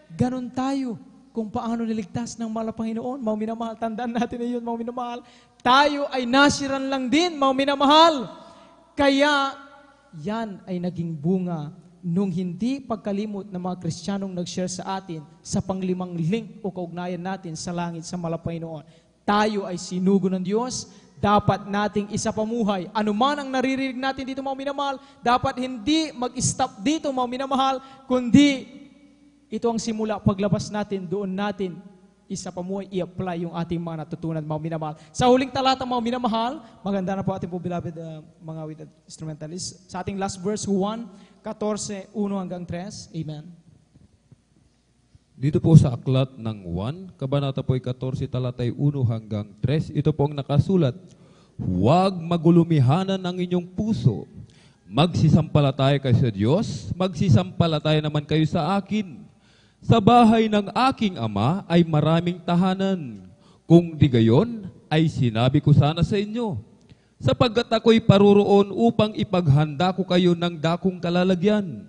Ganon tayo kung paano niligtas ng Panginoon. Mga minamahal, tandaan natin na yun, mga minamahal. Tayo ay nasiran lang din, mga minamahal. Kaya, yan ay naging bunga nung hindi pagkalimot ng mga Kristiyanong nag-share sa atin sa panglimang link o kaugnayan natin sa langit sa Panginoon. Tayo ay sinugo ng Diyos, dapat nating isapamuhay. Ano man ang naririnig natin dito, mga minamahal, dapat hindi mag-stop dito, mga minamahal, kundi ito ang simula, paglabas natin, doon natin isapamuhay, i-apply yung ating mga natutunan, mga minamahal. Sa huling talata, mga minamahal, maganda na po ating po beloved mga with instrumentalists. Sa ating last verse, 1:14, 1 hanggang 3. Amen. Dito po sa aklat ng 1, kabanata po 14, talatay 1 hanggang 3, ito po ang nakasulat, huwag magulumihanan ang inyong puso. Magsisampalataya kayo sa Diyos, magsisampalataya naman kayo sa akin. Sa bahay ng aking ama ay maraming tahanan. Kung di gayon, ay sinabi ko sana sa inyo. Sapagkat ako'y paroroon upang ipaghanda ko kayo ng dakong kalalagyan.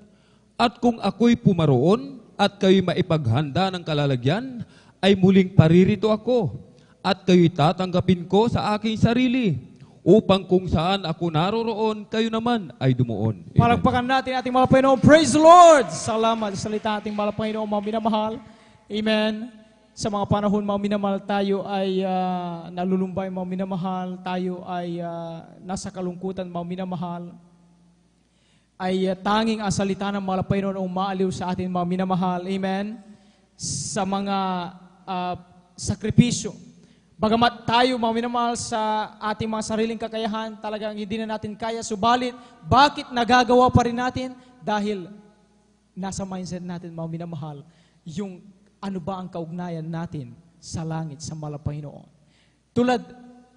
At kung ako'y pumaroon at kayo'y maipaghanda ng kalalagyan, ay muling paririto ako. At kayo'y tatanggapin ko sa aking sarili. Upang kung saan ako naroroon, kayo naman ay dumuon. Amen. Palagpakan natin ating mga Panginoon. Praise the Lord! Salamat sa salita ating mga Panginoon, mga minamahal. Amen. Sa mga panahon, mga minamahal, tayo ay nalulumbay, mga minamahal. Tayo ay nasa kalungkutan, mga minamahal. Ay tanging ang salita ng mga Panginoon ang umaaliw sa atin, mga minamahal. Amen. Sa mga sakripisyo. Bagamat tayo, mga minamahal, sa ating mga sariling kakayahan, talagang hindi na natin kaya. Subalit, bakit nagagawa pa rin natin? Dahil nasa mindset natin, mga minamahal, yung ano ba ang kaugnayan natin sa langit, sa Panginoon. Tulad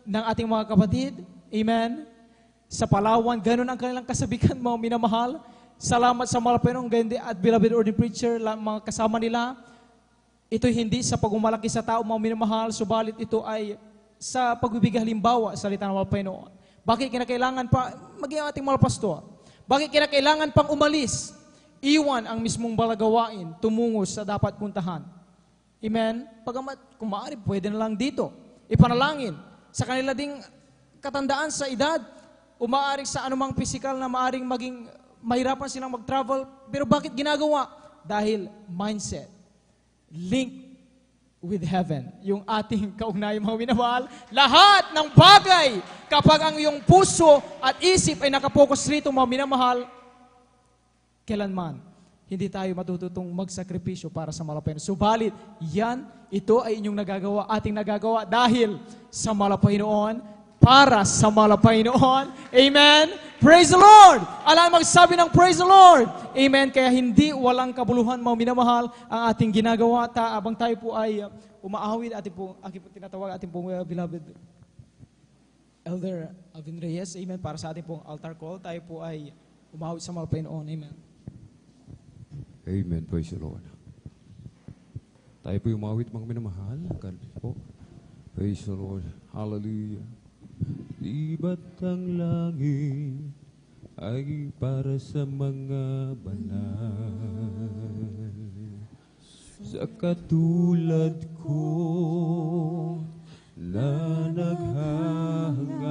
ng ating mga kapatid, amen, sa Palawan, ganun ang kanilang kasabikan, mga minamahal. Salamat sa Panginoon, ganyan at beloved ordained preacher, mga kasama nila. Ito'y hindi sa pagumalaki sa tao, mga minamahal, subalit ito ay sa pagbibigay halimbawa sa salita ng Panginoon. Bakit kinakailangan pa, maging ating mga pastor, bakit kinakailangan pang umalis, iwan ang mismong balagawain, tumungo sa dapat puntahan. Amen? Pagamat, kung maaari, pwede na lang dito. Ipanalangin, sa kanila ding katandaan sa edad, umaaring sa anumang physical na maaring maging mahirapan silang mag-travel, pero bakit ginagawa? Dahil mindset. Link with heaven. Yung ating kaugnayan, mga minamahal. Lahat ng bagay, kapag ang iyong puso at isip ay nakapokus rito, mga minamahal, kailanman, hindi tayo matututong magsakripisyo para sa Panginoon. Subalit, ito ay inyong nagagawa, ating nagagawa dahil sa Panginoon, para sa Panginoon. Amen? Praise the Lord! Alam magsabi ng praise the Lord! Amen? Kaya hindi walang kabuluhan, mga minamahal, ang ating ginagawa. Abang tayo po ay umaawit, ating po tinatawag, ating po beloved Elder Alvin Reyes. Amen? Para sa ating pong altar call, tayo po ay umawit sa Panginoon. Amen. Amen. Praise the Lord. Tayo po umawit, mga minamahal. God po. Praise the Lord. Hallelujah. libat ang langit ay para sa mga banal. Sa katulad ko na naghahangad,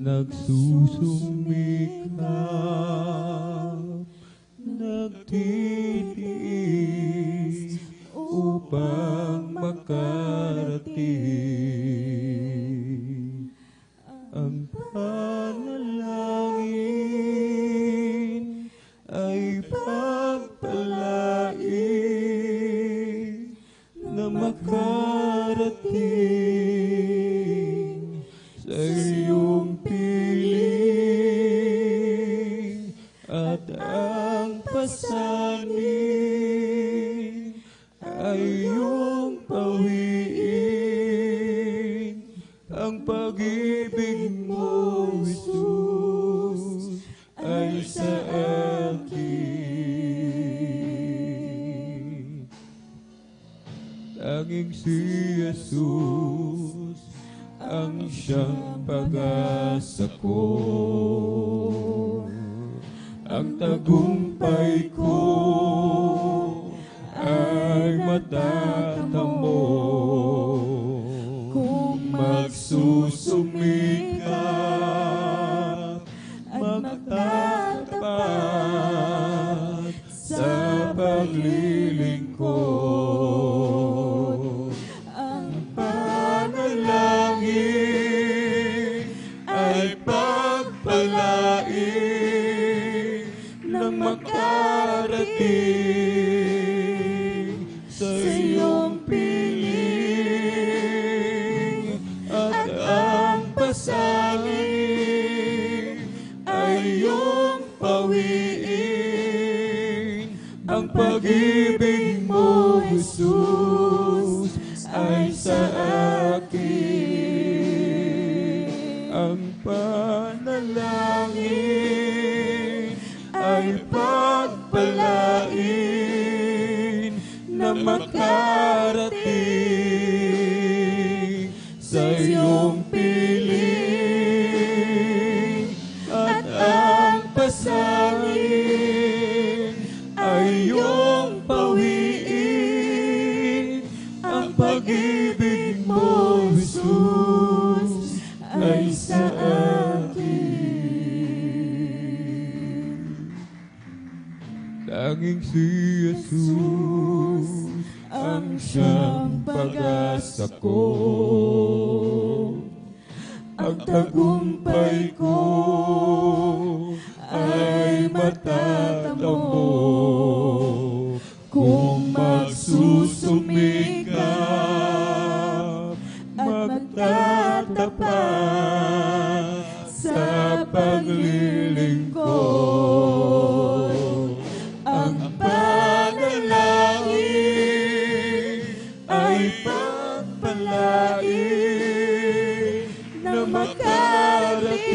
nagsusumikap, nagtitiis upang makarating. Ang panalangin ay pagpalain na makarating sa iyong piling, at ang pasanin ay iyong pawiin. Ang pag-ibig mo, Jesus, ay sa akin. Tanging si Jesus ang siyang pag-asa ko. Ang tagumpay ko ay matatamo kung magsusumikap, magtatapat sa paglilingkod. Ang panalangin ay pagpalain na makarating sa iyong piling, at ang pasanin ay iyong pawiin. Ang pag-ibig mo, Jesus, ay sa akin. Ang panalangin ay pagpalain na makarating sa iyong piling, at ang pasanin ay iyong pawiin. Ang pag-ibig mo, Jesus, ay sa akin. Tanging si Jesus ang siyang pag-asa ko. Ang tagumpay ko ay matatamo kung magsusumikap, magtatapat sa paglilingkod. Ang panalangin ay pagpalain na makarating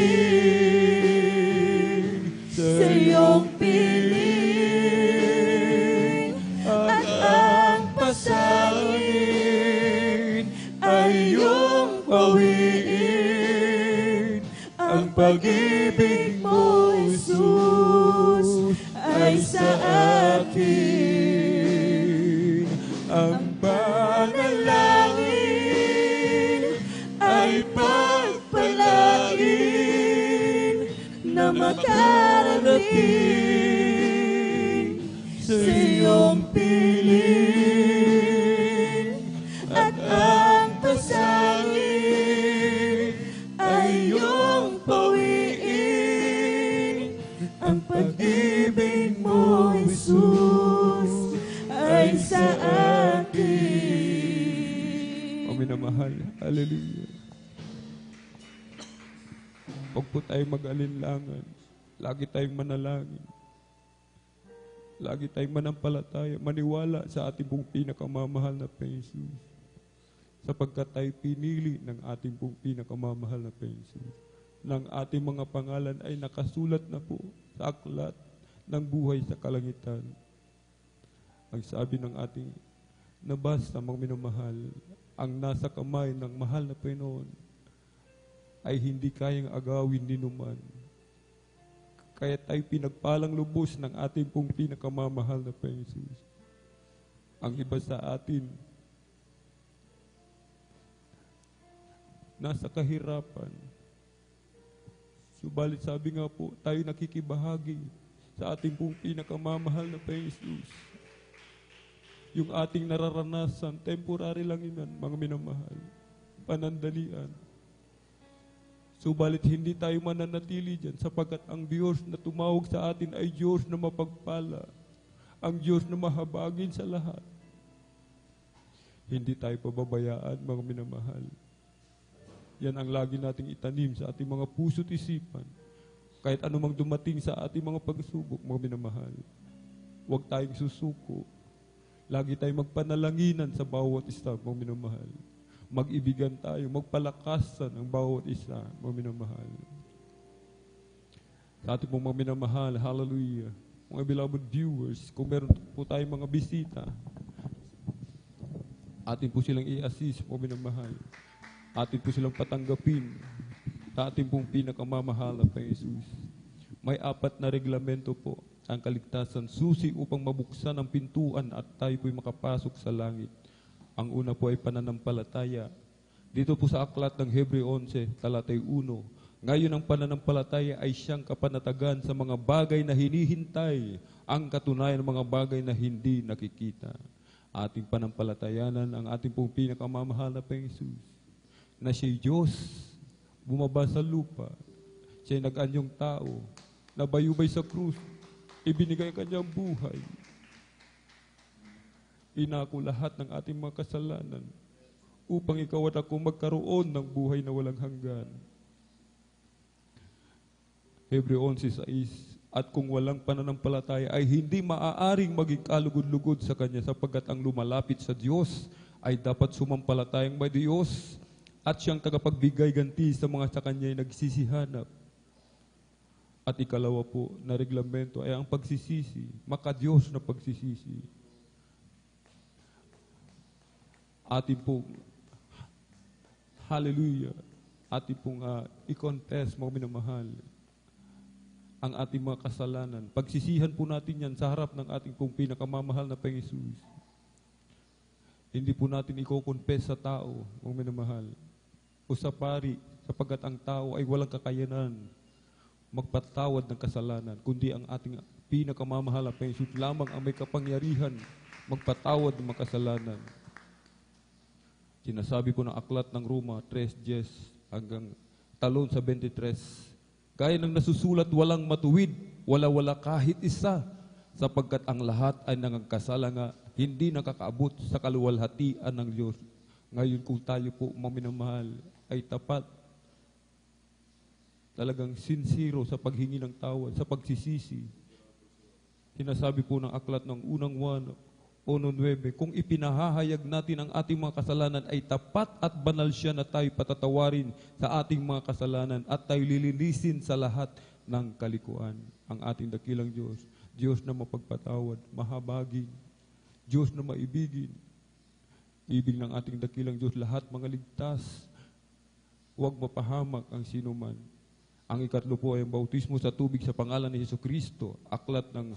sa iyong piling, at ang pasanin ay iyong pawiin. Ang pag-ibig mo, Jesus, ay sa akin. Ang panalangin ay pagpalain na makarating sa iyong piling, at ang pasanin ay iyong pawiin. Ang pag-ibig mo, Jesus, ay sa akin. O minamahal, hallelujah. Huwag po tayong mag-alinlangan. Lagi tayong manalangin. Lagi tayong manampalataya, maniwala sa ating pong pinakamamahal na Jesus. Sapagkat tayo pinili ng ating pong pinakamamahal na Jesus. Nang ating mga pangalan ay nakasulat na po sa aklat ng buhay sa kalangitan. Ang sabi ng ating nabasa, mga minamahal, ang nasa kamay ng mahal na Panginoon ay hindi kayang agawin ni numan. Kaya tayo pinagpalang lubos ng ating pong pinakamamahal na Panginoon Jesus. Ang iba sa atin, nasa kahirapan. Subalit sabi nga po, tayo nakikibahagi sa ating pong pinakamamahal na Panginoon Jesus. Yung ating nararanasan, temporary lang yun, mga minamahal. Panandalian. Subalit hindi tayo mananatili dyan sapagkat ang Diyos na tumawag sa atin ay Diyos na mapagpala. Ang Diyos na mahabagin sa lahat. Hindi tayo pababayaan, mga minamahal. Yan ang lagi nating itanim sa ating mga puso't isipan. Kahit anumang dumating sa ating mga pagsubok, mga minamahal. Huwag tayong susuko. Lagi tayong magpanalanginan sa bawat isa, mga minamahal. Mag-ibigan tayo, magpalakasan ang bawat isa, mga minamahal. Sa ating pong mga minamahal, hallelujah. Mga beloved viewers, kung meron po tayong mga bisita, atin po silang i-assist, mga minamahal. Atin po silang patanggapin sa ating pong pinakamamahal na Panginoon. May 4 na reglamento po ang kaligtasan, susi upang mabuksan ang pintuan at tayo po'y makapasok sa langit. Ang una po ay pananampalataya. Dito po sa aklat ng Hebreo 11, talatay 1, ngayon ang pananampalataya ay siyang kapanatagan sa mga bagay na hinihintay, ang katunayan ng mga bagay na hindi nakikita. Ating panampalatayanan ang ating pong pinakamamahal na Panginoon, na siya'y Diyos, bumaba sa lupa, siya'y nag-anyong tao, nabayubay sa krus, ibinigay kanyang buhay, inako lahat ng ating mga kasalanan upang ikaw at ako magkaroon ng buhay na walang hanggan. Hebreo 11:6, at kung walang pananampalataya ay hindi maaaring maging kalugod-lugod sa Kanya sapagkat ang lumalapit sa Diyos ay dapat sumampalatayang may Diyos at siyang tagapagbigay ganti sa mga sa Kanya'y nagsisihanap. At ikalawa po na reglamento ay ang pagsisisi, maka-Diyos na pagsisisi. Atin pong, hallelujah, atin pong i-confess, mga minamahal, ang ating mga kasalanan. Pagsisihan po natin yan sa harap ng ating pong pinakamamahal na Panginoon. Hindi po natin i-confess sa tao, mga minamahal, o sa pari, sapagkat ang tao ay walang kakayanan magpatawad ng kasalanan, kundi ang ating pinakamamahal na Panginoon lamang ang may kapangyarihan magpatawad ng mga kasalanan. Sinasabi po ng aklat ng Roma 3:10 hanggang talon sa 23, gaya ng nasusulat, walang matuwid, wala kahit isa, sapagkat ang lahat ay nangagkasala nga, hindi nakakaabot sa kaluwalhatian ng Diyos. Ngayon kung tayo po, mga minamahal, ay tapat, talagang sincero sa paghingi ng tawad, sa pagsisisi. Sinasabi po ng aklat ng unang 1:9, kung ipinahahayag natin ang ating mga kasalanan ay tapat at banal siya na tayo patatawarin sa ating mga kasalanan at tayo lilinisin sa lahat ng kalikuan. Ang ating dakilang Diyos, Diyos na mapagpatawad, mahabagin, Diyos na maibigin. Ibig ng ating dakilang Diyos, lahat mga ligtas, huwag mapahamak ang sinuman. Ang ikatlo po ay ang bautismo sa tubig sa pangalan ni Jesucristo. Aklat ng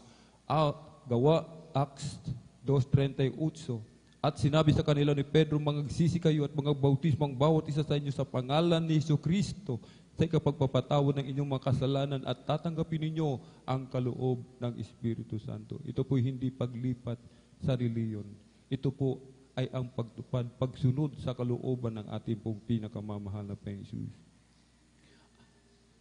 Gawa, Acts 2:38. At sinabi sa kanila ni Pedro, mangagsisi kayo at mangagbautismo ang bawat isa sa inyo sa pangalan ni Jesucristo sa ikapagpapatawad ng inyong mga kasalanan at tatanggapin ninyo ang kaloob ng Espiritu Santo. Ito po hindi paglipat sa reliyon. Ito po ay ang pagtupad, pagsunod sa kalooban ng ating pong pinakamamahal na Panginoon.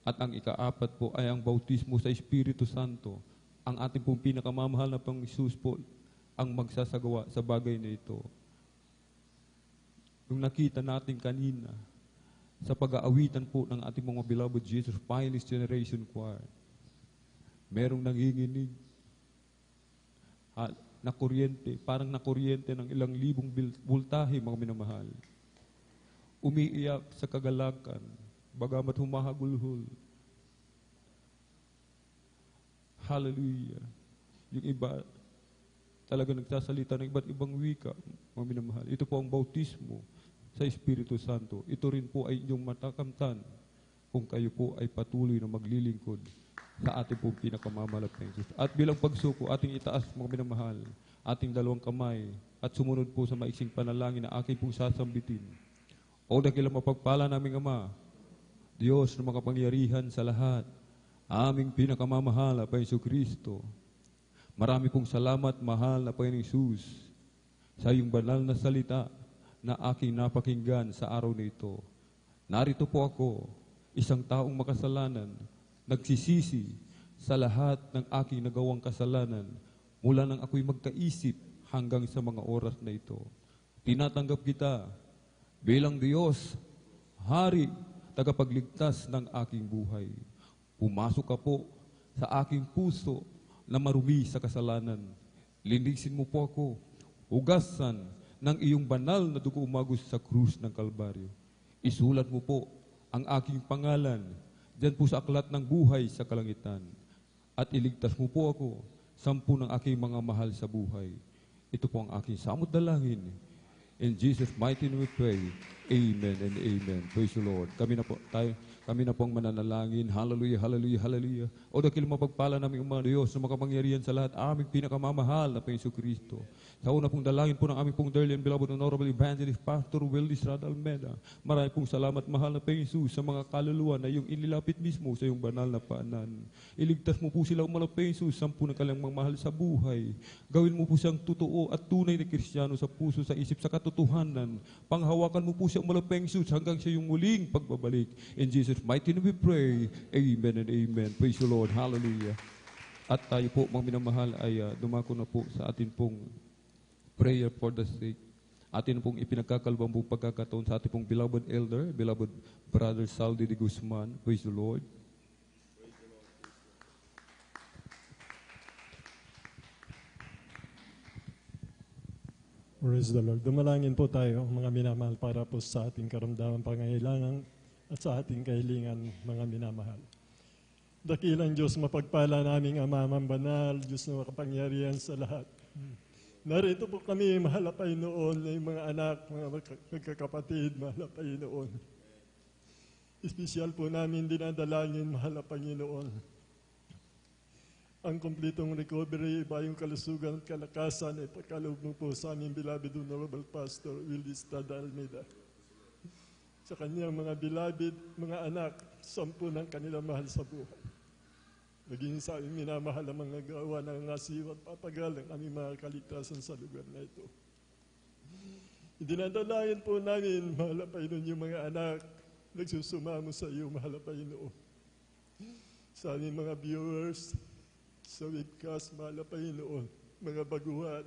At ang ika-4 po ay ang bautismo sa Espiritu Santo. Ang ating pong pinakamamahal na Panginoon po ang magsasagawa sa bagay na ito. Yung nakita natin kanina sa pag-aawitan po ng ating mga beloved Jesus Finest Generation Choir, merong nanginginig na kuryente, parang na kuryente ng ilang libong voltahe, mga minamahal. Umiiyak sa kagalakan, bagamat humahagulhol. Hallelujah. Yung iba, talaga nagsasalita ng iba't ibang wika, mga minamahal. Ito po ang bautismo sa Espiritu Santo. Ito rin po ay inyong matakamtan kung kayo po ay patuloy na maglilingkod sa ating pong pinakamamalat na Diyos. At bilang pagsuko, ating itaas, mga minamahal, ating dalawang kamay at sumunod po sa maiksing panalangin na aking pong sasambitin. O dakilang mapagpala naming Ama, Diyos na makapangyarihan sa lahat, aming pinakamamahal na Panginoon Kristo. Marami pong salamat, mahal na Panginoong Hesus, sa iyong banal na salita na aking napakinggan sa araw na ito. Narito po ako, isang taong makasalanan, nagsisisi sa lahat ng aking nagawang kasalanan mula nang ako'y magkaisip hanggang sa mga oras na ito. Tinatanggap kita bilang Diyos, Hari, tagapagligtas ng aking buhay. Pumasok ka po sa aking puso na marumi sa kasalanan. Linisin mo po ako, hugasan ng iyong banal na dugo umagos sa krus ng Kalbaryo. Isulat mo po ang aking pangalan diyan po sa aklat ng buhay sa kalangitan. At iligtas mo po ako, 10 ng aking mga mahal sa buhay. Ito po ang aking samot dalangin. In Jesus' mighty name we pray. Amen and amen. Praise the Lord. Kami na po ang mananalangin. Hallelujah, hallelujah, hallelujah. O dakil mapagpala namin ang Diyos na makapangyarihan sa lahat, aming pinakamamahal na Panginoon Kristo. Sa una pong dalangin po ng aming pong dearly and beloved honorable evangelist, Pastor Willis Radalmeda. Marami pong salamat, mahal na Panginoon, sa mga kaluluwa na iyong inilapit mismo sa iyong banal na paanan. Iligtas mo po sila, umala Panginoon, 10 na kanyang mga mahal sa buhay. Gawin mo po siyang totoo at tunay na Kristiyano sa puso, sa isip, sa katotohanan. Panghawakan mo po siya, umala Panginoon, hanggang siya yung muling pagbabalik. In Jesus' mighty name we pray. Amen and amen. Praise the Lord. Hallelujah. At tayo po, mga minamahal, ay dumako na po sa atin pong prayer for the sick. Atin pong ipinagkakalbang po pagkakataon sa ating pong beloved elder, beloved brother Saldi de Guzman. Praise the Lord. Praise the Lord. Dumalangin po tayo, mga minamahal, para po sa ating karamdaman, pangangailangan at sa ating kahilingan, mga minamahal. Dakilang Diyos, mapagpala naming Ama, banal, Diyos na makapangyarihan sa lahat. Narito po kami, mahal na Panginoon, na yung mga anak, mga magkakapatid, mahal na Panginoon. Espesyal po namin dinadalangin, mahal na Panginoon, ang kumplitong recovery, iba yung kalusugan at kalakasan, ay pagkaloob mo po sa aming beloved Honorable Pastor Willis Radalmeda. Sa kanyang mga beloved, mga anak, 10 ng kanilang mahal sa buhay. Maging sa aming minamahal ang mga gawa ng ngasiw at papagal ng aming mga kaligtasan sa lugar na ito. Idinadalayan po namin, mahal na Panginoon, yung mga anak, nagsusumamo sa iyo, mahal na Panginoon. Sa aming mga viewers, sa webcast, mahal na Panginoon, mga baguhan,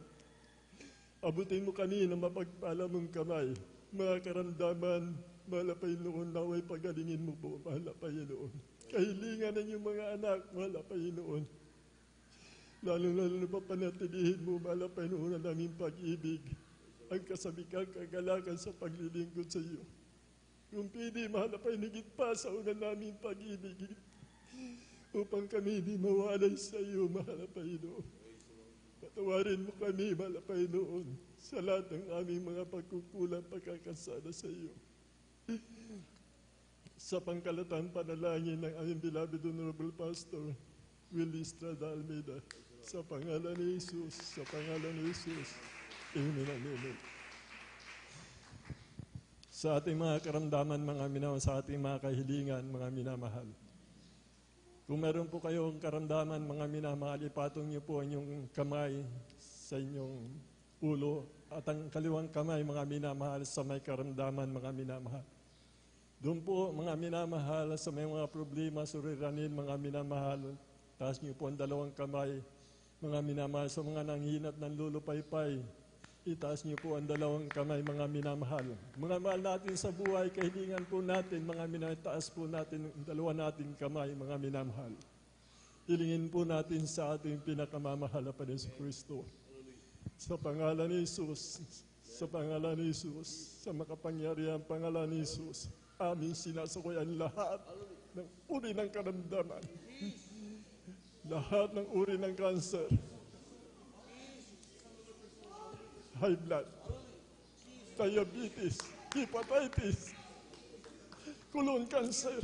abutin mo kami ng mapagpala mong kamay, mga karamdaman, mahal na Panginoon, naway pagalingin mo po, mahal na Panginoon. Kahilingan ng iyong mga anak, mahal na Panginoon. Lalo-lalo na papanatilihin mo, mahal na Panginoon, ang aming pag-ibig, ang kasabikan, kagalakan sa paglilingkod sa iyo. Kung pwede, mahal na Panginoon, higit pa sa una naming pag-ibig, upang kami hindi mawalay sa iyo, mahal na Panginoon. Patawarin mo kami, mahal na Panginoon, sa lahat ng aming mga pagkukulang, pagkakasala sa iyo. Sa pangkalatang panalangin ng aming beloved Honorable Pastor Willis Radalmeda, sa pangalan ni Jesus, sa pangalan ni Jesus. Amen and amen. Sa ating mga karamdaman, mga minamahal, sa ating mga kahilingan, mga minamahal. Kung meron po kayong karamdaman, mga minamahal, ipatong niyo po ang inyong kamay sa inyong ulo at ang kaliwang kamay, mga minamahal, sa may karamdaman, mga minamahal. Doon po, mga minamahal, sa may mga problema, suriranin, mga minamahal, taas niyo po ang dalawang kamay, mga minamahal, sa mga nanghinat ng lulupaypay, itaas niyo po ang dalawang kamay, mga minamahal. Mga mahal natin sa buhay, kahilingan po natin, mga minamahal, taas po natin ang dalawa nating kamay, mga minamahal. Hilingin po natin sa ating pinakamamahal na Panginoon Kristo. Sa pangalan ni Jesus, sa pangalan ni Jesus, sa makapangyarihan pangalan ni Jesus, aming sinasakuyan lahat ng uri ng karamdaman, lahat ng uri ng kanser, high blood, diabetes, hepatitis, colon cancer,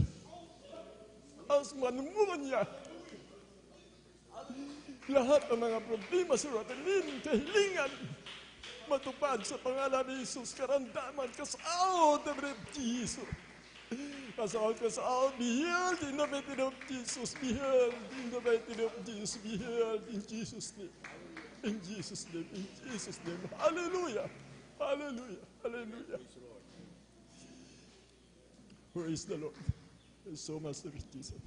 asthma, pneumonia, lahat ng mga problema sa ating kahilingan, matupad sa pangalan ni Jesus, karamdaman, cast out the name of Jesus. Cast out, be healed in the mighty name of Jesus, be healed in the mighty name of Jesus, be healed in Jesus' name. In Jesus' name, in Jesus' name. Hallelujah, hallelujah, hallelujah. Praise the Lord. There's so much to Jesus.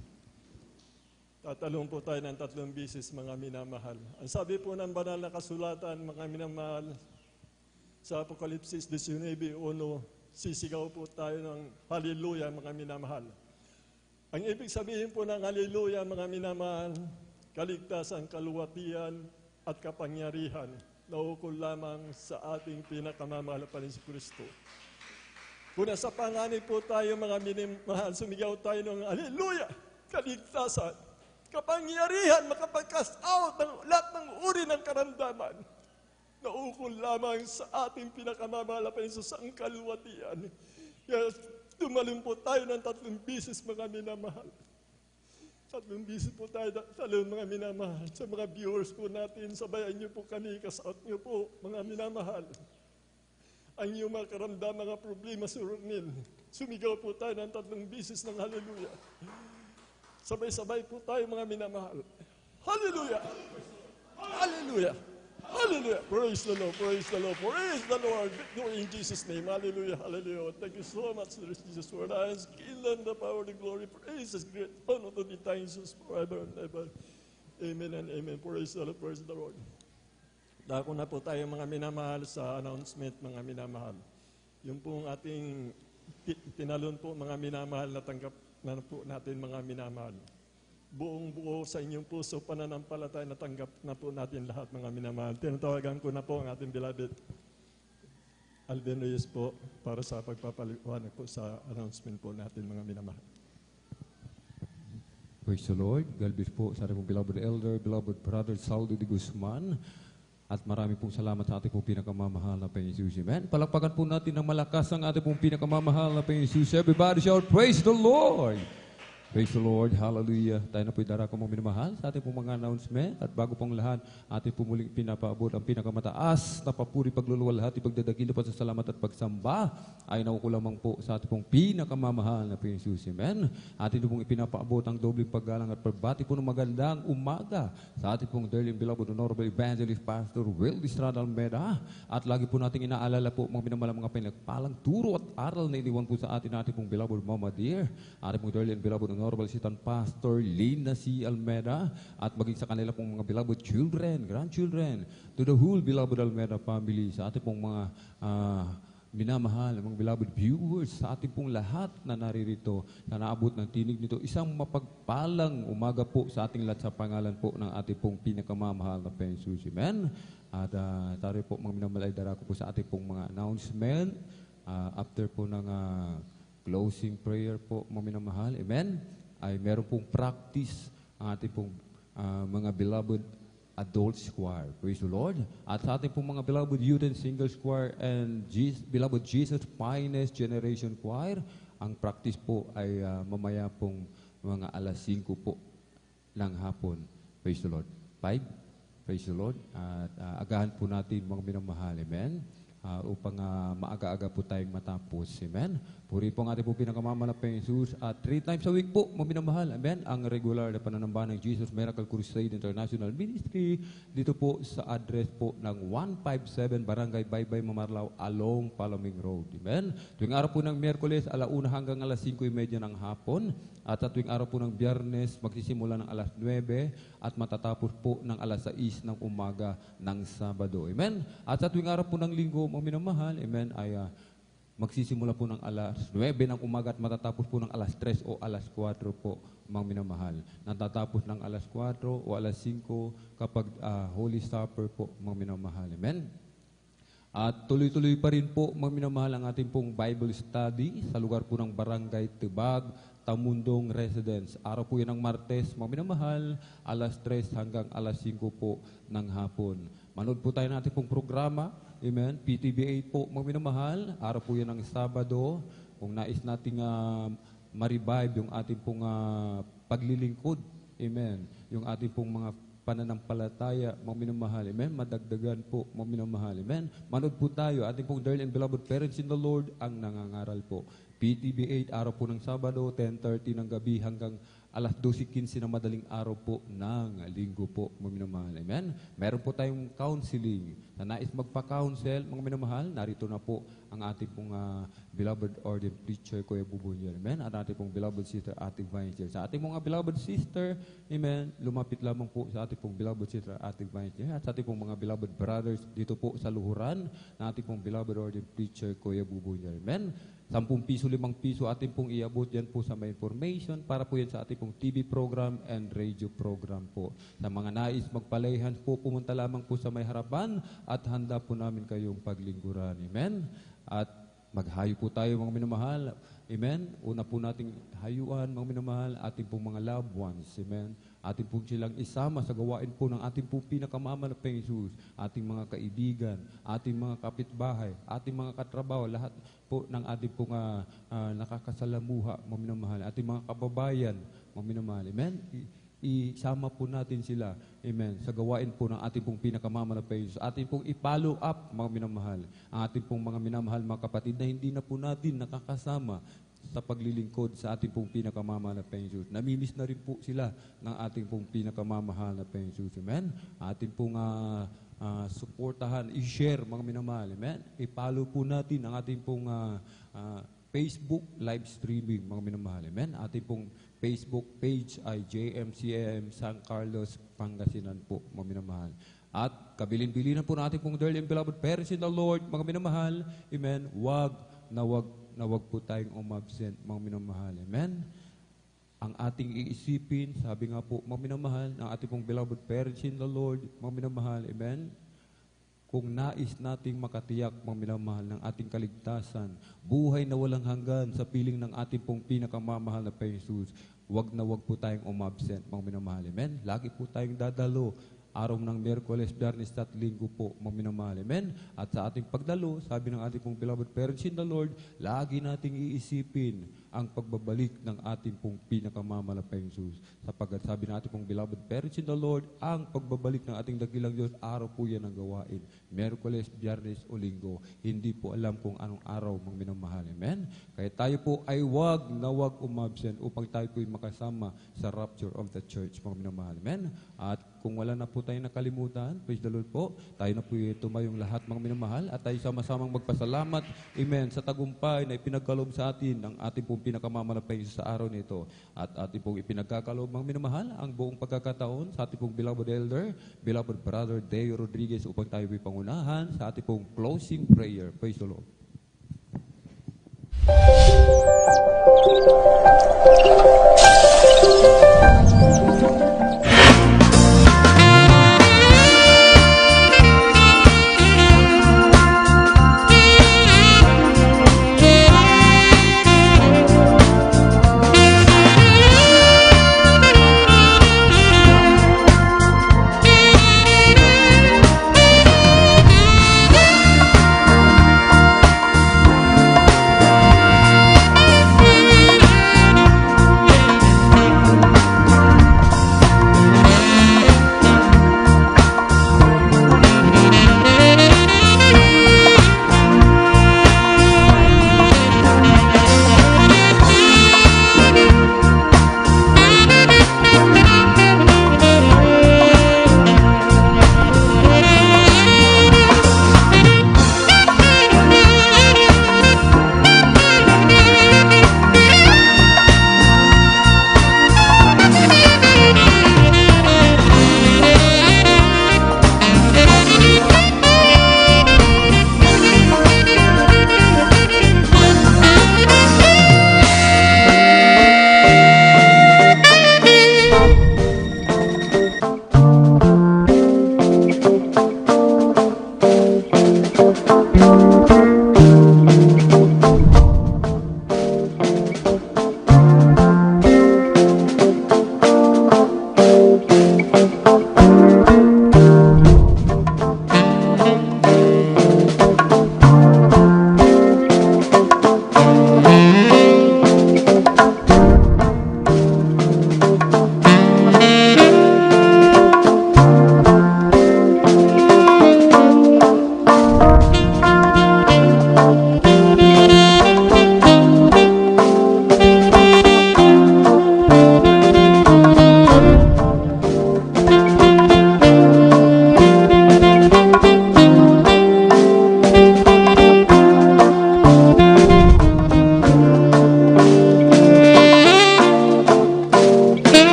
Tatalong po tayo ng 3 bisis, mga minamahal. Ang sabi po ng banal na kasulatan, mga minamahal, sa Apokalipsis 19:1, sisigaw po tayo ng hallelujah, mga minamahal. Ang ibig sabihin po ng hallelujah, mga minamahal, kaligtasan, kaluwatian, at kapangyarihan na ukol lamang sa ating pinakamamahal pa rin si Kristo. Kung nasa panganib po tayo, mga minamahal, sumigaw tayo ng hallelujah, kaligtasan, kapangyarihan, makapag-cast out ng lahat ng uri ng karamdaman na ukol lamang sa ating pinakamamahal pa rin sa sangkaluwatian. Kaya tumalun po tayo ng 3 bisis, mga minamahal. 3 bisis po tayo, talon, mga minamahal. Sa mga viewers po natin, sabayan niyo po kami, kasat niyo po, mga minamahal. Ang iyong mga karamdam, mga problema sa runin. Sumigaw po tayo ng 3 bisis ng hallelujah. Sabay-sabay po tayo, mga minamahal. Hallelujah! Hallelujah! Hallelujah! Praise the Lord, praise the Lord, praise the Lord. Victory in Jesus' name. Hallelujah, hallelujah. Thank you so much, Lord Jesus, for the skill and the power, the glory, praise, is great honor to the times forever and ever. Amen and amen. Praise the Lord, praise the Lord. Dako na po tayo, mga minamahal, sa announcement, mga minamahal. Yung pong ating tinalon po, mga minamahal, natanggap na po natin, mga minamahal. Buong buo sa inyong puso, pananampalataya, natanggap na po natin lahat, mga minamahal. Tinatawagan ko na po ang ating beloved Alvin Reyes po para sa pagpapaliwanag po sa announcement po natin, mga minamahal. Praise the Lord. God bless po sa ating beloved elder, beloved brother Saldo de Guzman. At marami pong salamat sa ating pong pinakamamahal na Panginoon Jesus. Amen. Palakpakan po natin ng malakas ang ating pong pinakamamahal na Panginoon Jesus. Everybody shout, praise the Lord! Praise the Lord, hallelujah. Tayo na po'y darako mong minamahal sa ating pong mga announcement. At bago pong lahat, ating po muling pinapaabot ang pinakamataas na papuri, pagluluwalhati, pagdadakila, pasasalamat at pagsamba ay nakuko lamang po sa ating pong pinakamamahal na Panginoon Jesus. Amen. Ating pong ipinapaabot ang dobling paggalang at pagbati po ng magandang umaga sa ating pong dearly beloved honorable evangelist Pastor Will Estrada Almeida. At lagi po nating inaalala po mga minamalang mga pinagpalang turo at aral na iniwan po sa ating pong beloved Mama Dear. Ating pong dearly beloved Honorable Sitan Pastor Lina C. Almeida at maging sa kanila pong mga beloved children, grandchildren, to the whole beloved Almeida family, sa ating pong mga minamahal, mga beloved viewers, sa ating pong lahat na naririto na naabot ng tinig nito. Isang mapagpalang umaga po sa ating lahat sa pangalan po ng ating pong pinakamamahal na Panginoon Jesus. Amen. At tayo po mga minamahal ay darako po sa ating pong mga announcement after po ng closing prayer po, mga minamahal. Amen. Ay meron pong practice ang ating pong mga beloved adult choir. Praise the Lord. At sa ating pong mga beloved youth and singles choir and beloved Jesus Finest Generation Choir, ang practice po ay mamaya pong mga alas 5 po ng hapon. Praise the Lord. 5. Praise the Lord. At agahan po natin, mga minamahal. Amen. Upang maaga-aga po tayong matapos. Amen. Puri po ang ating po pinakamamahal na Panginoon Jesus. At 3 times a week po, maminamahal. Amen. Ang regular na pananambahan ng Jesus Miracle Crusade International Ministry dito po sa address po ng 157 Barangay Baybay, Mamarlao, along Paloming Road. Amen. Tuwing araw po ng Miyerkules, alauna hanggang alas 5:30 ng hapon. At sa tuwing araw po ng Biyernes, magsisimula ng alas 9 at matatapos po ng alas 6 ng umaga ng Sabado. Amen. At sa tuwing araw po ng Linggo, mga minamahal, amen, ay magsisimula po ng alas 9 ng umaga at matatapos po ng alas 3 o alas 4 po, mga minamahal. Natatapos ng alas 4 o alas 5 kapag Holy Supper po, mga minamahal. Amen. At tuloy-tuloy pa rin po, mga minamahal, ang ating pong Bible study sa lugar po ng Barangay Tibag, Tamundong Residence. Araw po yan ng Martes, mga minamahal, alas 3 hanggang alas 5 po ng hapon. Manood po tayo natin pong programa, amen, PTBA po, mga minamahal. Araw po yan ng Sabado, kung nais nating ma-revive yung ating pong paglilingkod, amen, yung ating pong mga pananampalataya, mga minamahal, amen, madagdagan po, mga minamahal, amen. Manood po tayo, ating pong dearly and beloved parents in the Lord, ang nangangaral po. PTB 8, araw po ng Sabado, 10:30 ng gabi hanggang alas 12:15 ng madaling araw po ng linggo po, mga minamahal. Amen? Meron po tayong counseling. Na nais magpa-counsel, mga minamahal, narito na po ang ating pong beloved ordained preacher, Kuya Bubunyel. Amen? At ating pong beloved sister, Ate Vincent. Sa ating mga beloved sister, amen, lumapit lamang po sa ating pong beloved sister, Ate Vincent. At sa ating pong mga beloved brothers, dito po sa luhuran, na ating pong beloved ordained preacher, Kuya Bubunyel. Amen? 10 piso, 5 piso, atin pong iabot yan po sa may information para po yan sa ating pong TV program and radio program po. Sa mga nais magpalayhan po, pumunta lamang po sa may harapan at handa po namin kayong paglingkuran. Amen? At maghayo po tayo, mga minamahal. Amen? Una po nating hayuan, mga minamahal, ating pong mga loved ones. Amen? Ating pong silang isama sa gawain po ng ating pong pinakamama na Jesus, ating mga kaibigan, ating mga kapitbahay, ating mga katrabaho, lahat po ng ating pong nakakasalamuha, mga minamahal, ating mga kababayan, mga minamahal. Amen? Isama po natin sila, amen, sa gawain po ng ating pong pinakamama na Jesus. Ating pong i-follow up, mga minamahal, ang ating pong mga minamahal, mga kapatid na hindi na po natin nakakasama sa paglilingkod sa ating pong pinakamamahal na Jesus. Namimiss na rin po sila ng ating pong pinakamamahal na Jesus. Amen? Ating pong suportahan, i-share, mga minamahal. Amen? I-follow po natin ang ating pong Facebook live streaming, mga minamahal. Amen? Ating pong Facebook page ay JMCM San Carlos, Pangasinan po, mga minamahal. At kabilin-bilinan po natin pong dearly and beloved parents in the Lord, mga minamahal. Amen? Wag po tayong umabsent, mga minamahal. Amen? Ang ating iisipin, sabi nga po, mga minamahal, ng ating pong beloved parents in the Lord, mga minamahal. Amen? Kung nais nating makatiyak, mga minamahal, ng ating kaligtasan, buhay na walang hanggan sa piling ng ating pong pinakamamahal na Jesus, wag po tayong umabsent, mga minamahal. Amen? Lagi po tayong dadalo, araw ng Miyerkules, Biyernes at Linggo po, mga minamahal. Amen? At sa ating pagdalo, sabi ng ating pong beloved parents in the Lord, lagi nating iisipin ang pagbabalik ng ating pong pinakamamahal na Jesus. Sapagkat sabi ng ating pong beloved parents in the Lord, ang pagbabalik ng ating dakilang Diyos, araw po yan ang gawain. Miyerkules, Biyernes o Linggo. Hindi po alam kung anong araw, mga minamahal. Amen? Kaya tayo po ay wag umabsent upang tayo po ay makasama sa rapture of the church, mga minamahal. Amen? At kung wala na po tayong nakalimutan, praise the Lord po, tayo na po tumayong lahat, mga minamahal, at tayo sama-samang magpasalamat, amen, sa tagumpay na ipinagkaloob sa atin ng ating pong pinakamanapay sa araw nito. At ating pong ipinagkakaloob, mga minamahal, ang buong pagkakataon sa ating pong beloved elder, beloved brother Deo Rodriguez, upang tayo po'y pangunahan sa ating pong closing prayer. Praise the Lord.